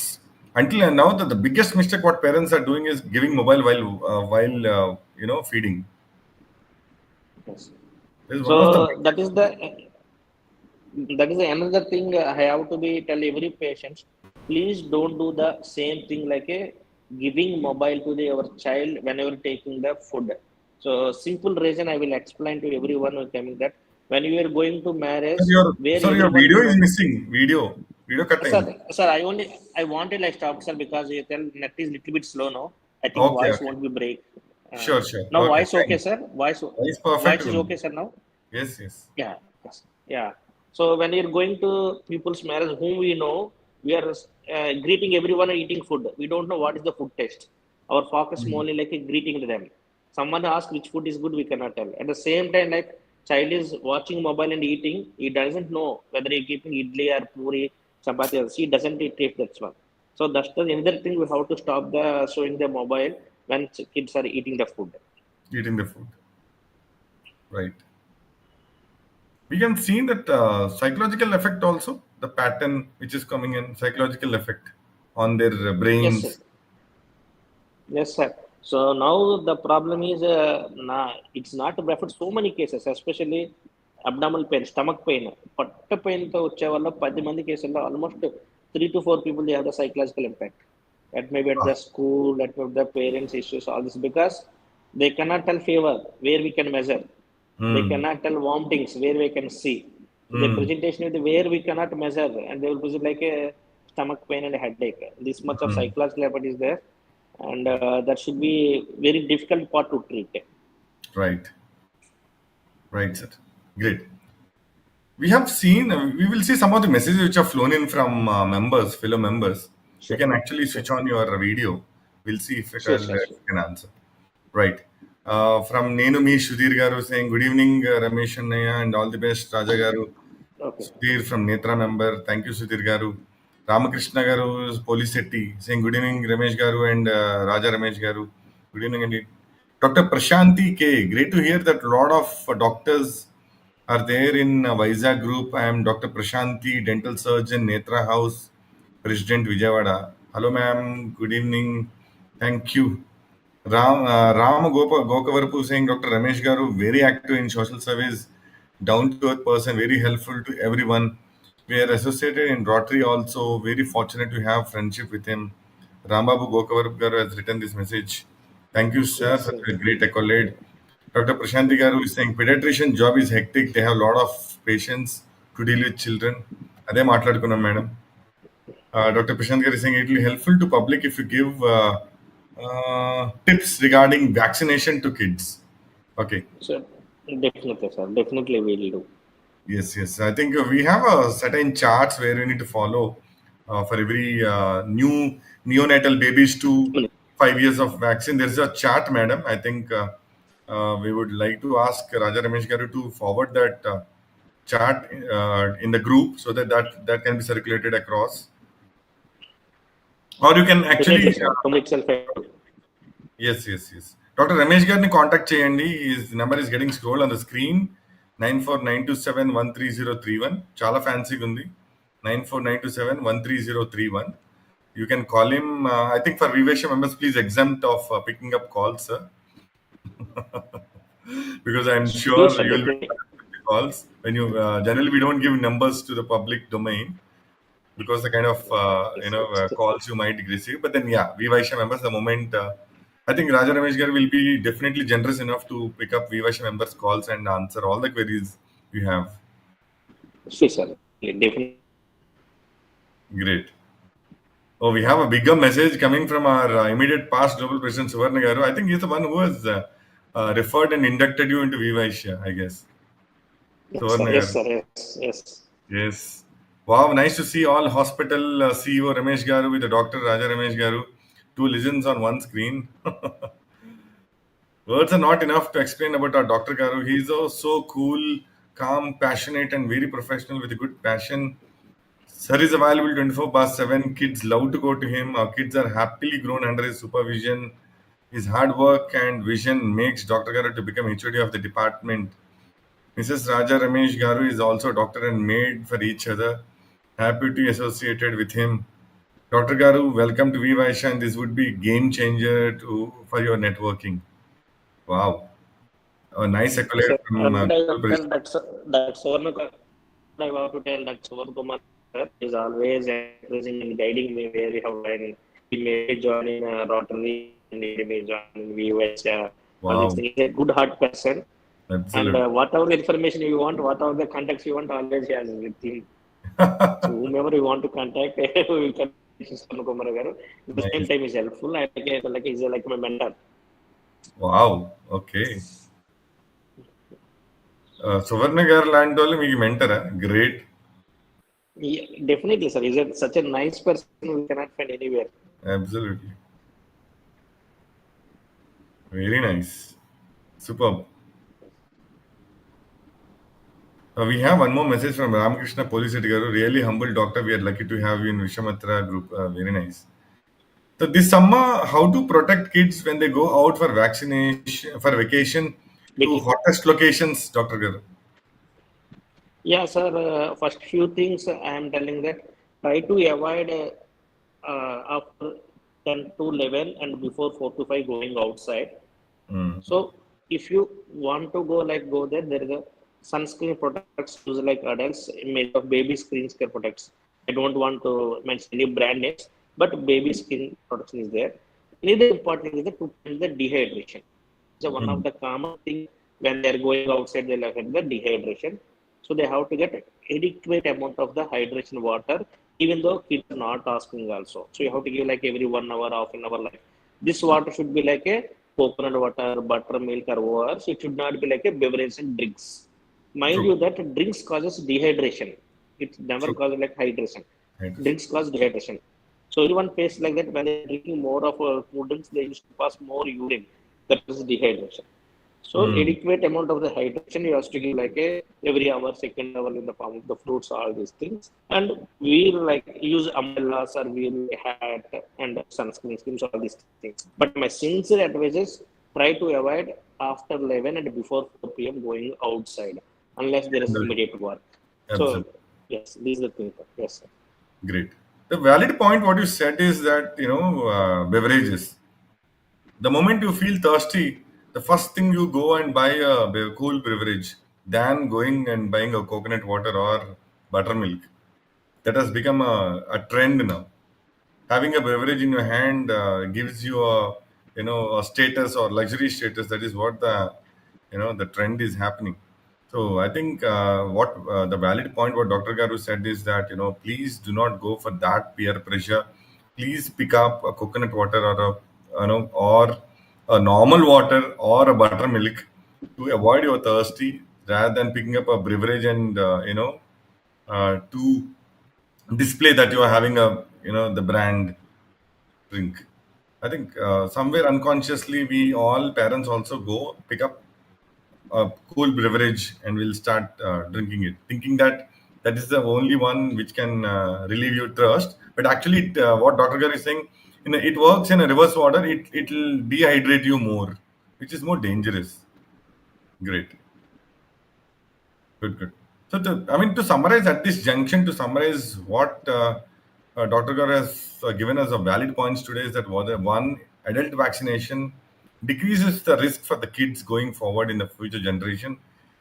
until and now, the biggest mistake what parents are doing is giving mobile while feeding. Yes. This is one of the So that is another thing I have to be tell every patient. Please don't do the same thing like a giving mobile to the our child whenever taking the food. So simple reason I will explain to everyone who coming that when you are going to sir, marriage, your where sir, your everyone video know. is missing. Video cut Sir, in. sir, I wanted I stopped, sir, because you tell net is little bit slow now. I think Okay, voice okay. won't be break. Sure, sure. Now Okay, voice okay, fine. sir. It's perfect. Voice is okay, sir. Now. Yes, yes. Yeah, yes, yeah. So when you're going to people's marriage, whom we know, we are greeting everyone and eating food. We don't know what is the food taste. Our focus Mm. mainly like a greeting to them. Someone asks which food is good, we cannot tell. At the same time, like child is watching mobile and eating, he doesn't know whether he keeping idli or puri, chapati. Or he doesn't eat taste that's one. So that's the another thing we have to stop the showing the mobile when kids are eating the food. Eating the food. Right. We can see that psychological effect also, the pattern which is coming in, psychological effect on their Yes, sir. brains. Yes, sir. So now the problem is, it's not referred so many cases, especially abdominal pain, stomach pain. పొట్ట పెయిన్తో వచ్చే వల్ల 10 మంది కేసుల్లో almost 3 to 4 people they have the psychological impact. That may be at Ah. the school, that may be the parents issues, all this because they cannot tell fever where we can measure. They Hmm. cannot tell vomitings where we can see. The Hmm. presentation is where we cannot measure, and they will present like a stomach pain and a headache. This much of Hmm. psychological effect is there, and that should be very difficult part to treat. Right. Right, sir. Great. We have seen, we will see some of the messages which are flown in from fellow members. You Sure, can actually sure, switch on your video. We'll see if sure, sure, you sure. can answer. Right. From Nenu Me Sudhir Garu saying, good evening, Ramesh Annaya, and all the best, Raja Garu. Okay, Sudhir from Netra member. Thank you, Sudhir Garu. Ramakrishna Garu, Police Setti, saying, good evening, Ramesh Garu and Raja Ramesh Garu. Good evening, indeed. Dr. Prashanti K. Great to hear that a lot of doctors are there in Vysya group. I am Dr. Prashanti, dental surgeon, Netra House, President Vijayawada. Hello, ma'am. Good evening. Thank you. Ram Gokavarapu saying Dr. Ramesh Garu, very active in social service, down to earth person, very helpful to everyone. We are associated in Rotary also, very fortunate to have friendship with him. Rambabu Gokavarapu Garu has written this message. Thank you, sir, Yes, such sir. a great accolade. Dr. Prashanti Garu is saying pediatrician job is hectic. They have a lot of patients to deal with children. అదే మాట్లాడుకున్నాం madam. Dr. Prashant Garu is saying it will be helpful to public if you give tips regarding vaccination to kids. Okay. So definitely, sir. Definitely we will do. Yes, yes. I think we have a certain charts where we need to follow for every new neonatal babies to 5 years of vaccine. There's a chart, madam. I think we would like to ask Raja Ramesh Garu to forward that chart in the group so that can be circulated across. Or you can Definitely, actually sir. Tomorrow itself. yes, yes, yes. Dr. Ramesh గారిని contact చేయండి. His number is getting scroll on the screen 9492713031. చాలా ఫ్యాన్సీగా ఉంది. 9492713031. You can call him. I think for WeVysya members, please exempt of picking up calls, sir. Because I'm Sure, sure sir. you will be Definitely. the calls. When you generally we don't give numbers to the public domain because the kind of Yes, yes, yes. calls you might receive. But then, yeah, Vysya members, the moment I think Raja Ramesh Gar will be definitely generous enough to pick up Vysya members' calls and answer all the queries you have. Sure, sir. Definitely. Great. Oh, we have a bigger message coming from our immediate past global president Suvarna Garu. I think he's the one who has referred and inducted you into Vysya, I guess. Yes, sir. Suvarna Yes, Garu. sir. Yes, yes. Yes. Wow, nice to see all hospital CEO Ramesh Garu with the Dr. Raja Ramesh Garu. Two legends on one screen. Words are not enough to explain about our Dr. Garu. He's so cool, calm, passionate, and very professional with a good passion. Sir is available 24 by 7. Kids love to go to him. Our kids are happily grown under his supervision. His hard work and vision makes Dr. Garu to become HOD of the department. Mrs. Raja Ramesh Garu is also a doctor and maid for each other. Happy to be associated with him. Dr. Garu, welcome to WeVysya, and this would be game changer for your networking. Wow. A nice accolade Sir, from what I Global want to tell President. that Suvarna, I want to tell that Suvarna Kumar sir is always encouraging and guiding me where we have learned. He may join in Rotary and he may join in VUS. All these Wow. things. He's a good heart person. And Absolutely. whatever information you want, whatever the contacts you want, always he has with him. So whomever you want to contact, we can Suvarna Kumar garu. At the same Nice. time, he's helpful. Like he's like my mentor. Wow. Okay. Suvarna గారు లాంటి వాళ్ళు మీకు మెంటరా great Yeah, definitely, sir. He's such a nice person we cannot find anywhere. Absolutely very nice super we have one more message from Ramakrishna Poliseti garu. Really humble doctor. We are lucky to have you in Vishamatra group. Very nice. So this summer, how to protect kids when they go out for vaccination, for vacation to Because, hottest locations, Dr. Garu? yeah, sir. First few things I am telling that try to avoid after 10 to 11 and before 4 to 5 going outside. Mm. So if you want to go there. There is a sunscreen products used like adults made of baby screen care products. I don't want to mention any brand names, but baby skin protection is there. Another important thing is to prevent the dehydration. So one of Mm. the common thing when they are going outside, they have the dehydration. So they have to get adequate amount of the hydration water, even though kids are not asking also. So you have to give like every 1 hour, half an hour. Like this water should be like a coconut water, buttermilk, or water. So it should not be like a beverage and drinks. Mind True. you that drinks causes dehydration. It never True. causes like hydration. Right. Drinks cause dehydration. So everyone face like that when they're drinking more of food drinks, they used to pass more urine. That is dehydration. So adequate amount of the hydration you have to give like a every hour, second hour in the form of the fruits, all these things. And we'll like use umbrellas or we'll hat and sunscreen schemes, all these things. But my sincere advice is try to avoid after 11 and before 4 p.m. going outside unless there is immediate work. So Absolutely. yes, these are the things. Yes, sir. Great. The valid point what you said is that beverages. The moment you feel thirsty, the first thing you go and buy a cool beverage than going and buying a coconut water or buttermilk. That has become a trend now. Having a beverage in your hand gives you a status or luxury status. That is what the trend is happening. So I think what the valid point what Dr. Garu said is that please do not go for that peer pressure. Please pick up a coconut water or a normal water or a buttermilk to avoid your thirsty rather than picking up a beverage and to display that you are having a the brand drink. I think somewhere unconsciously we all parents also go pick up a cool beverage and we'll start drinking it, thinking that that is the only one which can relieve your thirst. But actually, what Dr. Gar is saying, it works in a reverse order. It'll dehydrate you more, which is more dangerous. Great. Good, good. So, to summarize at this junction, to summarize what Dr. Gar has given us a valid points today is that one, adult vaccination decreases the risk for the kids going forward in the future generation.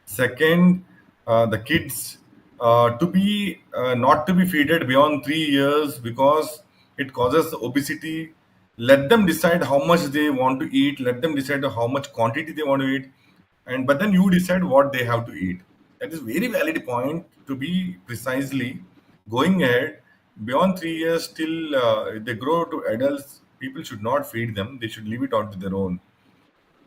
Second, the kids to be not to be feeded beyond 3 years because it causes obesity. Let them decide how much they want to eat. Let them decide how much quantity they want to eat, and but then you decide what they have to eat. That is very valid point to be precisely going ahead beyond 3 years till they grow to adults. People should not feed them. They should leave it out to their own.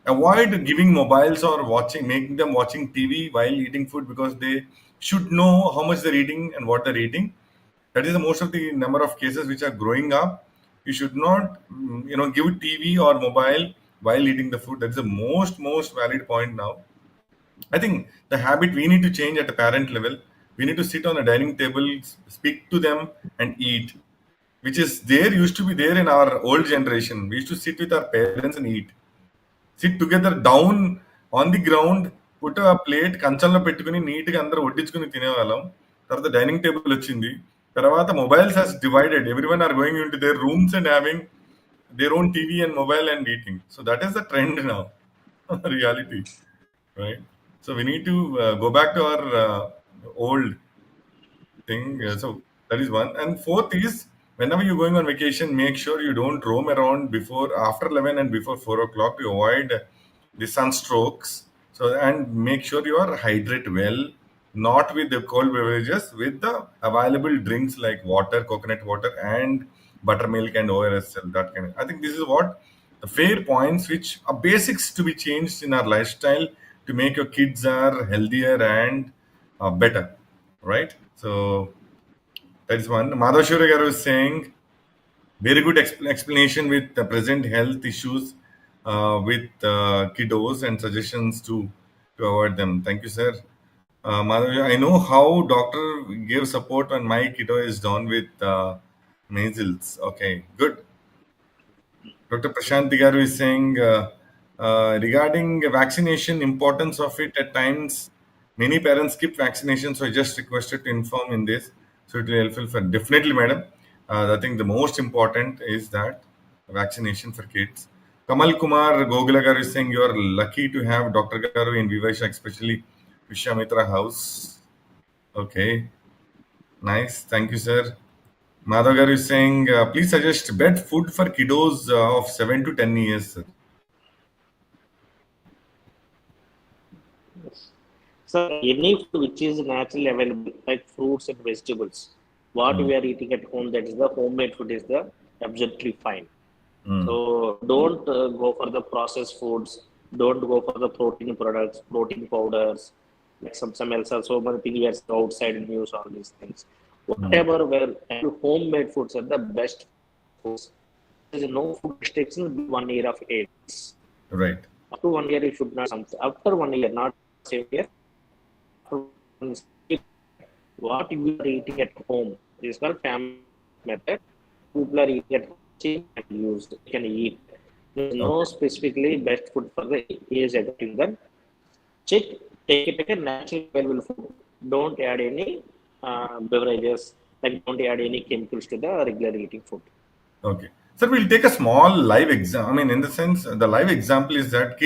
Avoid giving mobiles or making them watching TV while eating food because they should know how much they're eating and what they're eating. That is the most of the number of cases which are growing up. You should not, give TV or mobile while eating the food. That is the most valid point now. I think the habit we need to change at a parent level. We need to sit on a dining table, speak to them, and eat, which is there used to be there in our old generation. We used to sit with our parents and eat. Sit together down on the ground, put a plate కంచంలో పెట్టుకుని నీట్గా అందరూ వడ్డించుకుని తినేవాళ్ళం. తర్వాత dining table వచ్చింది. తర్వాత mobiles has divided. Everyone are going into their rooms and having their own TV and mobile and eating. So that is the trend now, reality, right? So we need to go back to our old thing. So that is one. And fourth is whenever you're going on vacation, make sure you don't roam around before after 11 and before 4 o'clock to avoid the sunstrokes. So and make sure you are hydrate well, not with the cold beverages, with the available drinks like water, coconut water, and buttermilk and ORSL. That kind of. I think this is what the fair points which are basics to be changed in our lifestyle to make your kids are healthier and better, right? So that is one. Madhav Shura garu is saying very good explanation with the present health issues with kiddos and suggestions to avoid them. Thank you, sir. Madhav, I know how doctor gave support when my kiddo is down with measles. Okay, good. Dr. Prashant Digaru is saying regarding vaccination, importance of it at times, many parents skip vaccination, so I just requested to inform in this. So it will helpful for definitely, madam. I think the most important is that vaccination for kids. Kamal Kumar Gogula Garu is saying you are lucky to have Dr. Garu in WeVysya, especially Vysya House. Okay, nice. Thank you, sir. Madhagar is saying, please suggest bed food for kiddos of 7 to 10 years. Sir. Yes. So any food which is naturally available, like fruits and vegetables, what we are eating at home, that is the homemade food is the absolutely fine. So don't go for the processed foods. Don't go for the protein products, protein powders. Like some else are so many things we are outside news, all these things. Whatever well and homemade foods are the best foods. There is no food restrictions 1 year of age. Right. Up to 1 year, you should not something. After 1 year, not same year. After 1 year, what you are eating at home. This is called family method. People are eating at home, see and use. They can eat. There is no Okay. specifically best food for the age adapting that. Check, take it like a naturally available food. Don't add any beverages, like don't add any chemicals to the regular eating food. Okay. So we'll take a small live exam. I mean, in the sense, the live example is that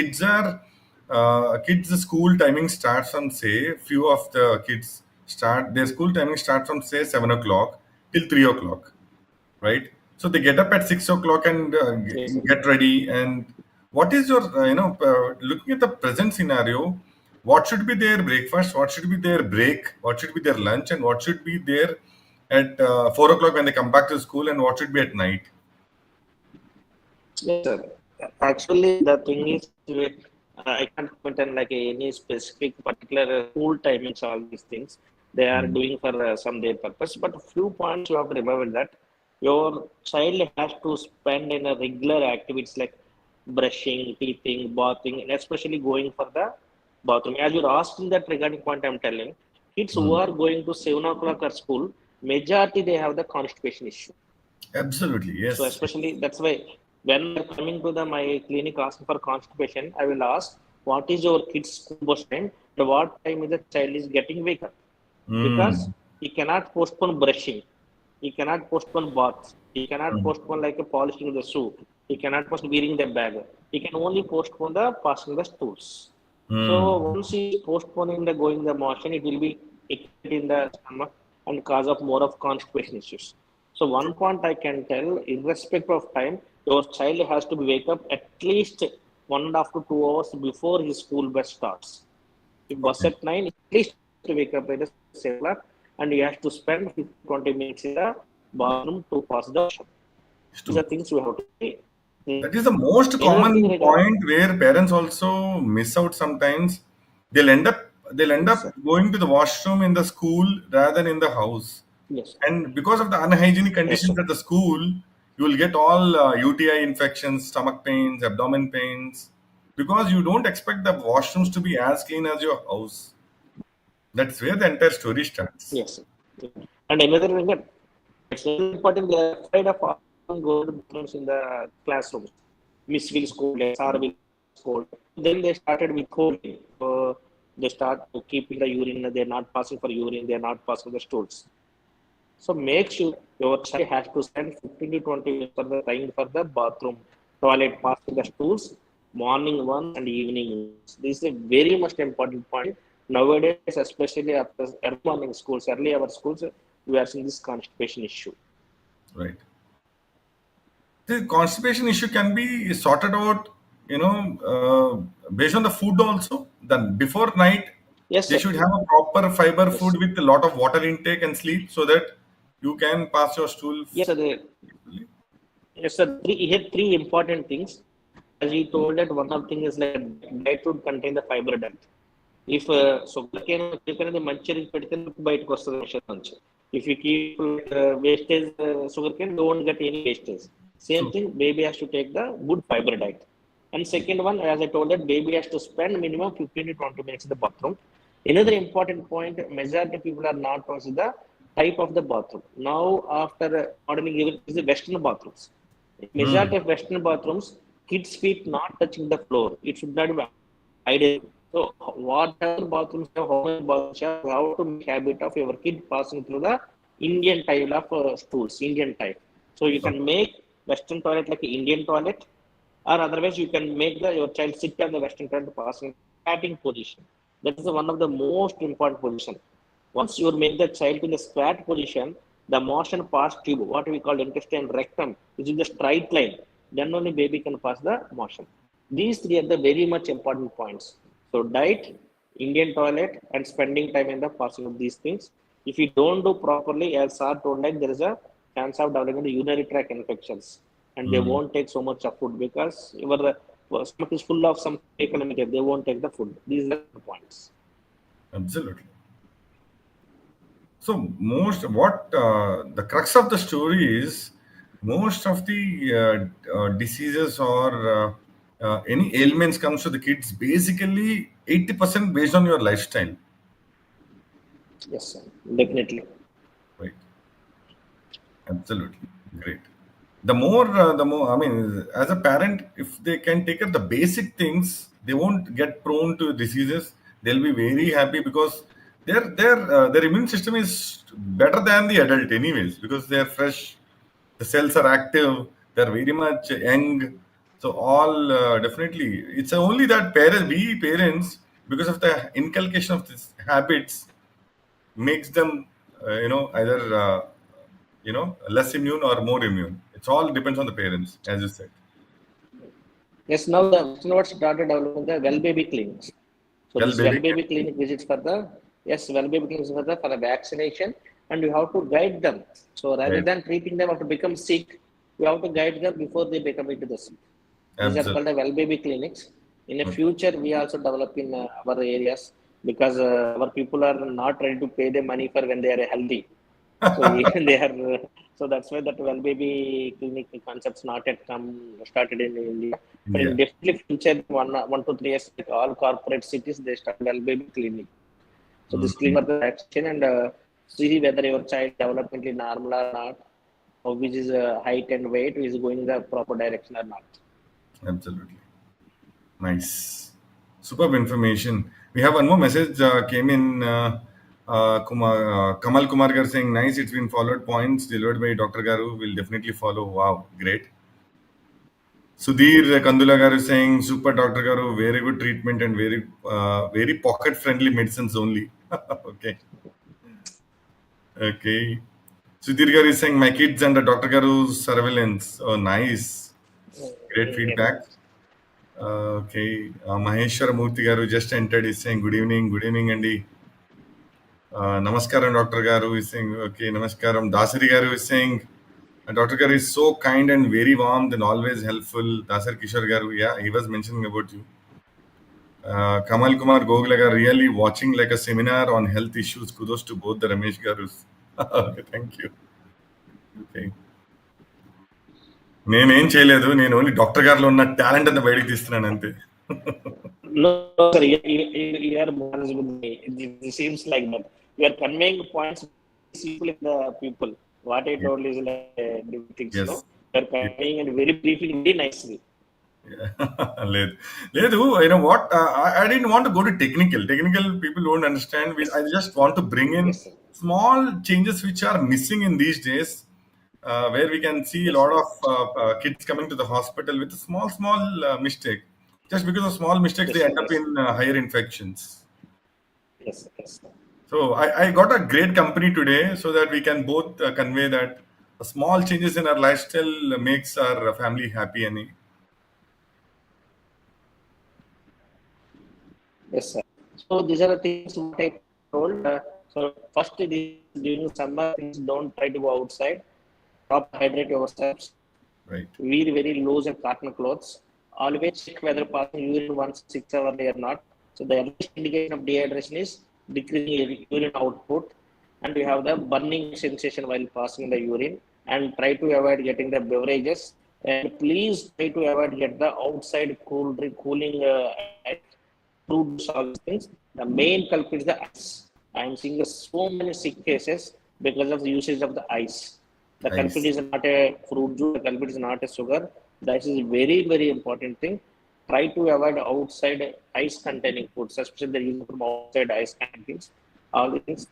kids' school timing starts from, say, few of the kids start their school timing starts from, say, 7 o'clock till 3 o'clock, right? So they get up at 6 o'clock and Yes, sir. get ready. And what is your, looking at the present scenario, what should be their breakfast? What should be their break? What should be their lunch? And what should be their at 4 o'clock when they come back to school? And what should be at night? Yes, sir. Actually, the thing is, I can't comment on like any specific particular school timings. All these things they are Mm. doing for some their purpose. But few points you have to remember that your child has to spend in a regular activities like brushing, teething, bathing, and especially going for the bathroom. As you're asking that regarding point, I'm telling kids who Mm. are going to 7 o'clock at school, majority they have the constipation issue. Absolutely, So yes. especially that's why when they're coming to the my clinic asking for constipation, I will ask what is your kid's school bus time and what time is the child is getting wake up, because Mm. he cannot postpone brushing, he cannot postpone baths, he cannot Mm. postpone like a polishing the shoe, he cannot postpone wearing the bag, he can only postpone the passing the stools. So Mm. once he is postponing the going the motion, it will be accumulated in the stomach and cause of more of constipation issues. So one point I can tell, irrespective of time, your child has to wake up at least 1.5 to 2 hours before his school bus starts. If bus Okay. at 9, at least to wake up at 7 o'clock, and he has to spend 15 to 20 minutes in the bathroom to pass the washroom. It's These are true. things we have to see. That is the most Another thing common regard, point where parents also miss out sometimes. They'll end up sir. going to the washroom in the school rather than in the house. Yes, And because of the unhygienic yes, conditions sir. at the school, you will get all UTI infections, stomach pains, abdomen pains, because you don't expect the washrooms to be as clean as your house. That's where the entire story starts. Yes, sir. And another thing that it's very important, they are afraid of asking going to bathrooms in the classrooms. Miss will scold, SR will scold. Then they started withholding. They start keeping the urine, they're not passing for urine, they're not passing the stools. So make sure your child has to spend 15 to 20 minutes for the time for the bathroom, toilet, passing the stools, morning once and evening once. This is a very much important point. Nowadays, especially after early morning schools, early hour schools, we are seeing this constipation issue. Right. The constipation issue can be sorted out, based on the food also. Then before night, Yes, they sir. should have a proper fiber Yes. food with a lot of water intake and sleep so that you can pass your stool Yes, sir. peacefully. Yes, sir. Here three important things. As you told that one of the thing is like diet should contain the fiber diet. If sugarcane చెప్పినది మంచిగా పెడితే బయటకు వస్తుంది విషయం నుంచి. If you keep like wastage sugarcane, you won't get any wastage. Same True. thing, baby has to take the good fiber diet. And second one, as I told that baby has to spend minimum 15 to 20 minutes in the bathroom. Another important point, majority people are not considering the type of the bathroom. Now after modeling even is the western bathrooms. Hmm. Majority of western bathrooms, kids' feet not touching the floor. It should not be ideal. So whatever bathrooms have, how many bathrooms have, how to make habit of your kid passing through the Indian type of stools, Indian type. So you Okay. can make Western toilet like an Indian toilet, or otherwise you can make your child sit on the Western toilet passing squatting position. That is one of the most important position. Once you make the child in the squat position, the motion pass tube, what we call intestine rectum, is in the straight line. Then only baby can pass the motion. These three are the very much important points. So diet, Indian toilet, and spending time in the passing of these things. If you don't do properly, as Sir told, like there is a chance of developing the urinary tract infections, and they Hmm. won't take so much of food because your stomach is full of some economic. They won't take the food. These are the points. Absolutely. So most what the crux of the story is most of the diseases or any ailments comes to the kids, basically 80% based on your lifestyle, Yes, sir. Definitely. right? Absolutely. Great. The more, I mean, as a parent, if they can take care of the basic things, they won't get prone to diseases. They'll be very happy because their immune system is better than the adult, anyways, because they are fresh, the cells are active, they're very much young. So all definitely, it's only that we parents, because of the inculcation of these habits, makes them either less immune or more immune. It's all depends on the parents, as you said. Yes, now the Western started developing the well baby clinics. So Well, this well baby. baby clinic visits for the yes, well baby clinics for the vaccination, and you have to guide them. So rather Right. than treating them after become sick, you have to guide them before they become into the sick. These are Absolutely. called the well baby clinics. In the Okay. future, we also develop in our areas because our people are not ready to pay the money for when they are healthy. So they are so that's why that well baby clinic concepts not yet come started in India. But in Yeah. definitely future 1 to 3 years, like all corporate cities, they start well baby clinic. So this Mhm. clinic for the action and see whether your child developmentally normal or not, or which is height and weight is going the proper direction or not. Absolutely. Nice. Superb information. We have one more message came in. Kamal Kumar Gar saying, nice, it's been followed, points delivered by Dr. Garu. Will definitely follow. Wow, great. Sudhir Kandula Garu saying, super Dr. Garu, very good treatment and very pocket friendly medicines only. Okay. Okay. Sudhir Garu is saying, my kids under Dr. Garu's surveillance. Oh, nice. Great feedback. Okay. Maheshwar Murthy Garu just entered. Is saying, good evening, Andy. Namaskaram, Dr. Garu is saying, okay, Namaskaram. Dasari Garu is saying, Dr. Garu is so kind and very warm and always helpful. Dasar Kishore Garu, yeah, he was mentioning about you. Kamal Kumar Goglaga really watching like a seminar on health issues. Kudos to both the Ramesh Garus. Okay, thank you. Okay. నేనేం చేయలేదు, నేను only doctor గారిలో ఉన్న talent అంతా బయటకు తీస్తున్నాను అంతే. No, sir, you are more with me. It seems like that. You are conveying points simply the people. What I told is like different things, no? Yes. You are conveying and very briefly, very nicely. లేదు లేదు, you know what, I didn't want to go to technical people won't understand. I Yes, just want to bring in yes, sir. small changes which are missing in these days, where we can see a Yes, lot sir. of kids coming to the hospital with a small mistake. Just because of small mistakes Yes, they sir. end up Yes, in higher infections. yes, yes, sir. So I got a great company today so that we can both convey that small changes in our lifestyle makes our family happy. And Yes, sir. So these are the things what I told. So first, during summer, things don't try to go outside. Proper hydrate yourselves. right. Wear very loose and cotton clothes. Always check whether passing urine once 6 hours or not. So the earliest indication of dehydration is decreasing urine output, and you have the burning sensation while passing the urine. And try to avoid getting the beverages. And please try to avoid get the outside cool drink, cooling fruit juice, all these things. The main culprit is the ice. I am seeing so many sick cases because of the usage of the ice. The culprit Nice. is not a fruit juice, the culprit is not a sugar. That is a very, very important thing. Try to avoid outside ice containing foods, especially the use from outside ice containing things. All these things.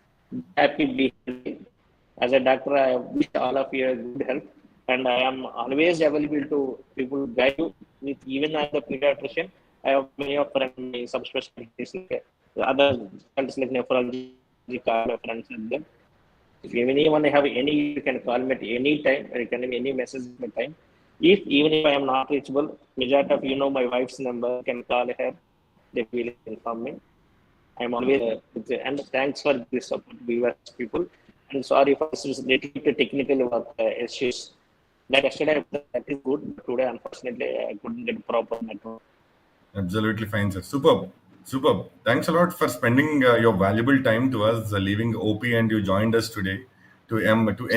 Happy, be healthy. As a doctor, I wish all of you a good health, and I am always available to people guide you with even as a pediatrician. I have many of friends, my subspecialties like other specialties like nephrology, cardio friends like them. If anyone have any, you can call me at any time, or you can leave any message at my time. If even if I am not reachable, majority of you know my wife's number, you can call her. They will inform me. I'm always and thanks for this support, viewers, people. And sorry for this is little bit technical work issues. Like yesterday, that is good. But today, unfortunately, I couldn't get proper network. Absolutely fine, sir. Superb. Superb. Thanks a lot for spending your valuable time to us, leaving OP, and you joined us today to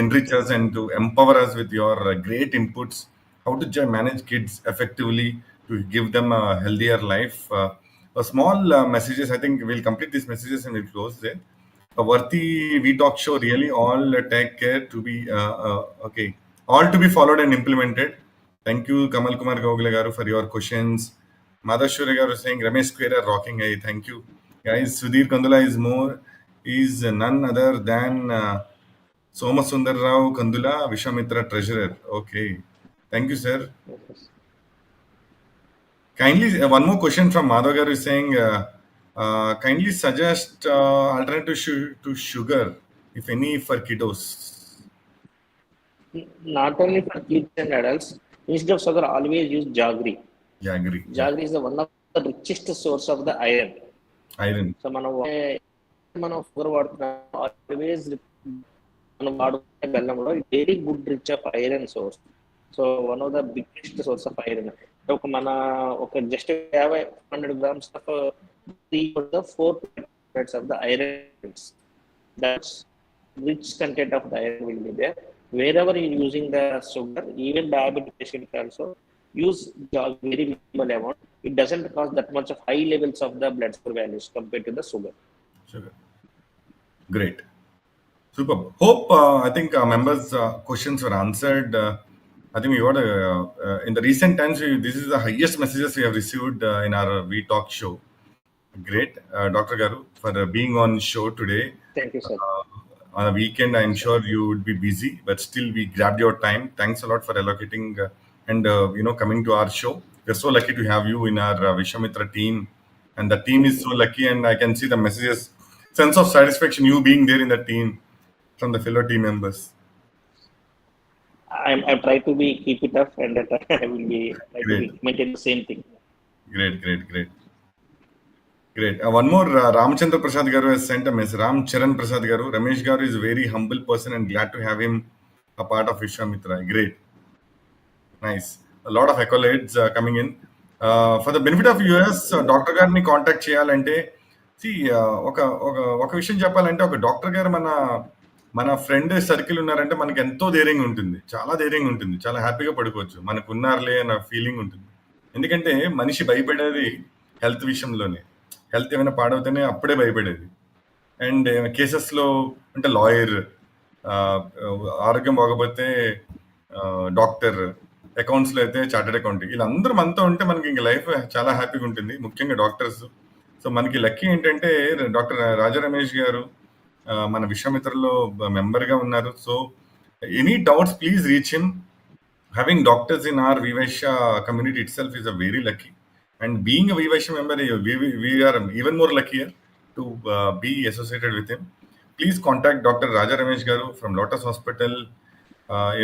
enrich us and to empower us with your great inputs. How to manage kids effectively, to give them a healthier life. A small messages. I think we'll complete these messages and we'll close there. A worthy we talk show. Really, all take care to be okay. All to be followed and implemented. Thank you, Kamal Kumar Gogule garu, for your questions. Madhashwari garu saying Ramesh Square are rocking. Hey, thank you, guys. Sudhir Kandula is none other than Somasundar Rao Kandula, Vishwamitra Treasurer. Okay, thank you, sir. Yes. Kindly, one more question from Madhav garu is saying, kindly suggest alternative to sugar, if any, for kiddos. Not only for kids and adults, instead of sugar, always use jaggery. Yeah, agree. Yeah. Jaggery is the one of the richest source of the iron. Iron. So మనం sugar వాడుతున్నాం always మనం వాడుతున్న బెల్లంలో very good rich of iron source. So one of the biggest source of iron. ఒక just 100 grams of 4 of the iron. That's rich content of the iron will be there. Wherever you're using the sugar, even diabetic patients also use very minimal amount. It doesn't cause that much of high levels of the blood sugar values compared to the sugar. Sugar. Great. Super. Hope I think members' questions were answered. I think we got in the recent times. This is the highest messages we have received in our WeTalk show. Great, Dr. Garu, for being on show today. Thank you, sir. On a weekend, I'm sure you would be busy, but still we grabbed your time. Thanks a lot for allocating and coming to our show. We're so lucky to have you in our Vishwamitra team, and the team is so lucky. And I can see the messages, sense of satisfaction you being there in the team from the fellow team members. I try to keep it up, and I will be try to maintain the same thing. Great. One more, Ramchandra Prasad Garu has sent a message. Ram Charan Prasad Garu. Ramesh Garu is a very humble person and glad to have him a part of Vishwamitra. Great. Nice. A lot of accolades coming in. For the benefit of viewers, Dr. Garu ni contact cheyalante. See, ఒక విషయం చెప్పాలంటే ఒక doctor గారు మన friend circle ఉన్నారంటే మనకి ఎంతో ధైర్యంగా ఉంటుంది, చాలా హ్యాపీగా పడుకోవచ్చు, మనకు ఉన్నారులే అన్న ఫీలింగ్ ఉంటుంది. ఎందుకంటే మనిషి భయపడేది హెల్త్ విషయంలోనే. హెల్త్ ఏమైనా పాడవుతేనే అప్పుడే భయపడేది. అండ్ కేసెస్లో అంటే లాయర్, ఆరోగ్యం బాగపోతే డాక్టర్, అకౌంట్స్లో అయితే చార్టెడ్ అకౌంట్, వీళ్ళందరూ మనతో ఉంటే మనకి ఇంక లైఫ్ చాలా హ్యాపీగా ఉంటుంది, ముఖ్యంగా డాక్టర్స్. సో మనకి లక్కీ ఏంటంటే డాక్టర్ రాజా రమేష్ గారు మన విశ్వామిత్రలో మెంబర్గా ఉన్నారు. So any doubts please reach him. Having doctors in our WeVysya community itself is a very lucky. And being a WeVysya member, we are even more luckier to be associated with him. Please contact Dr. Raja Ramesh Garu from Lotus Hospital.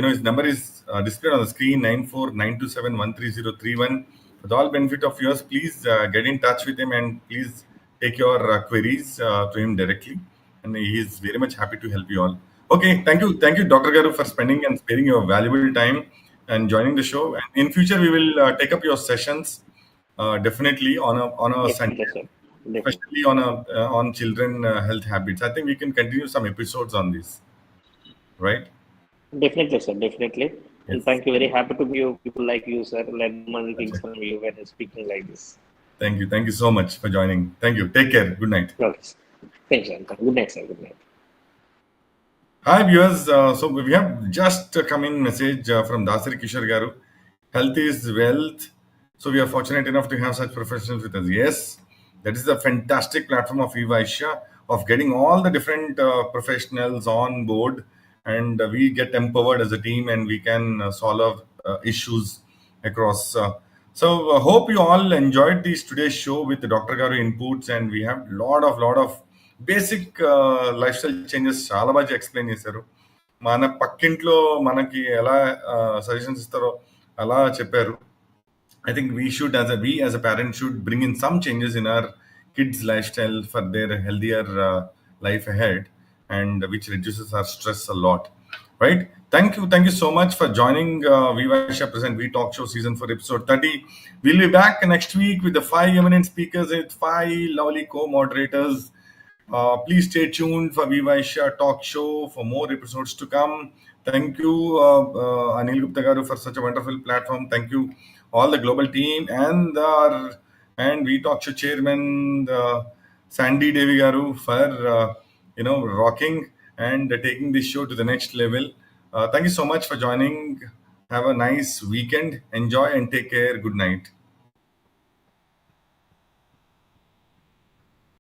His number is displayed on the screen, 9492713031. With all benefit of yours, please get in touch with him and please take your queries to him directly. And he is very much happy to help you all. Okay, thank you, Dr. Garu, for spending and sparing your valuable time and joining the show. And in future, we will take up your sessions definitely on a Sunday, especially on children health habits. I think we can continue some episodes on this, right? Definitely, sir. Definitely. Yes. And thank you. Very happy to be people like you, sir. Learn many things from you when speaking like this. Thank you so much for joining. Thank you. Take care. Good night. Okay. Thanks, sir. Good night, sir. Good night. Hi viewers, so we have just come in message from Dasari Kishore Garu. Health is wealth. So we are fortunate enough to have such professionals with us. Yes, that is a fantastic platform of WeVysya, of getting all the different professionals on board, and we get empowered as a team and we can solve issues across. So hope you all enjoyed today's show with the Dr. Garu inputs, and we have lot of basic life style changes చాలా బాగా explain చేశారు. మన పక్కింట్లో మనకి ఎలా suggestions ఇస్తారో అలా చెప్పారు. I think we as a parent should bring in some changes in our kids' lifestyle for their healthier life ahead, and which reduces our stress a lot. Right? Thank you so much for joining WeVysya Present WeTalk Show Season 4 Episode 30. We'll be back next week with the 5 eminent speakers with 5 lovely co-moderators. Please stay tuned for WeVysya Talk Show for more episodes to come. Thank you, Anil Gupta Garu, for such a wonderful platform. Thank you, all the global team and we talk show chairman Sandy Devi Garu for rocking and taking this show to the next level. Thank you so much for joining. Have a nice weekend. Enjoy and take care. Good night.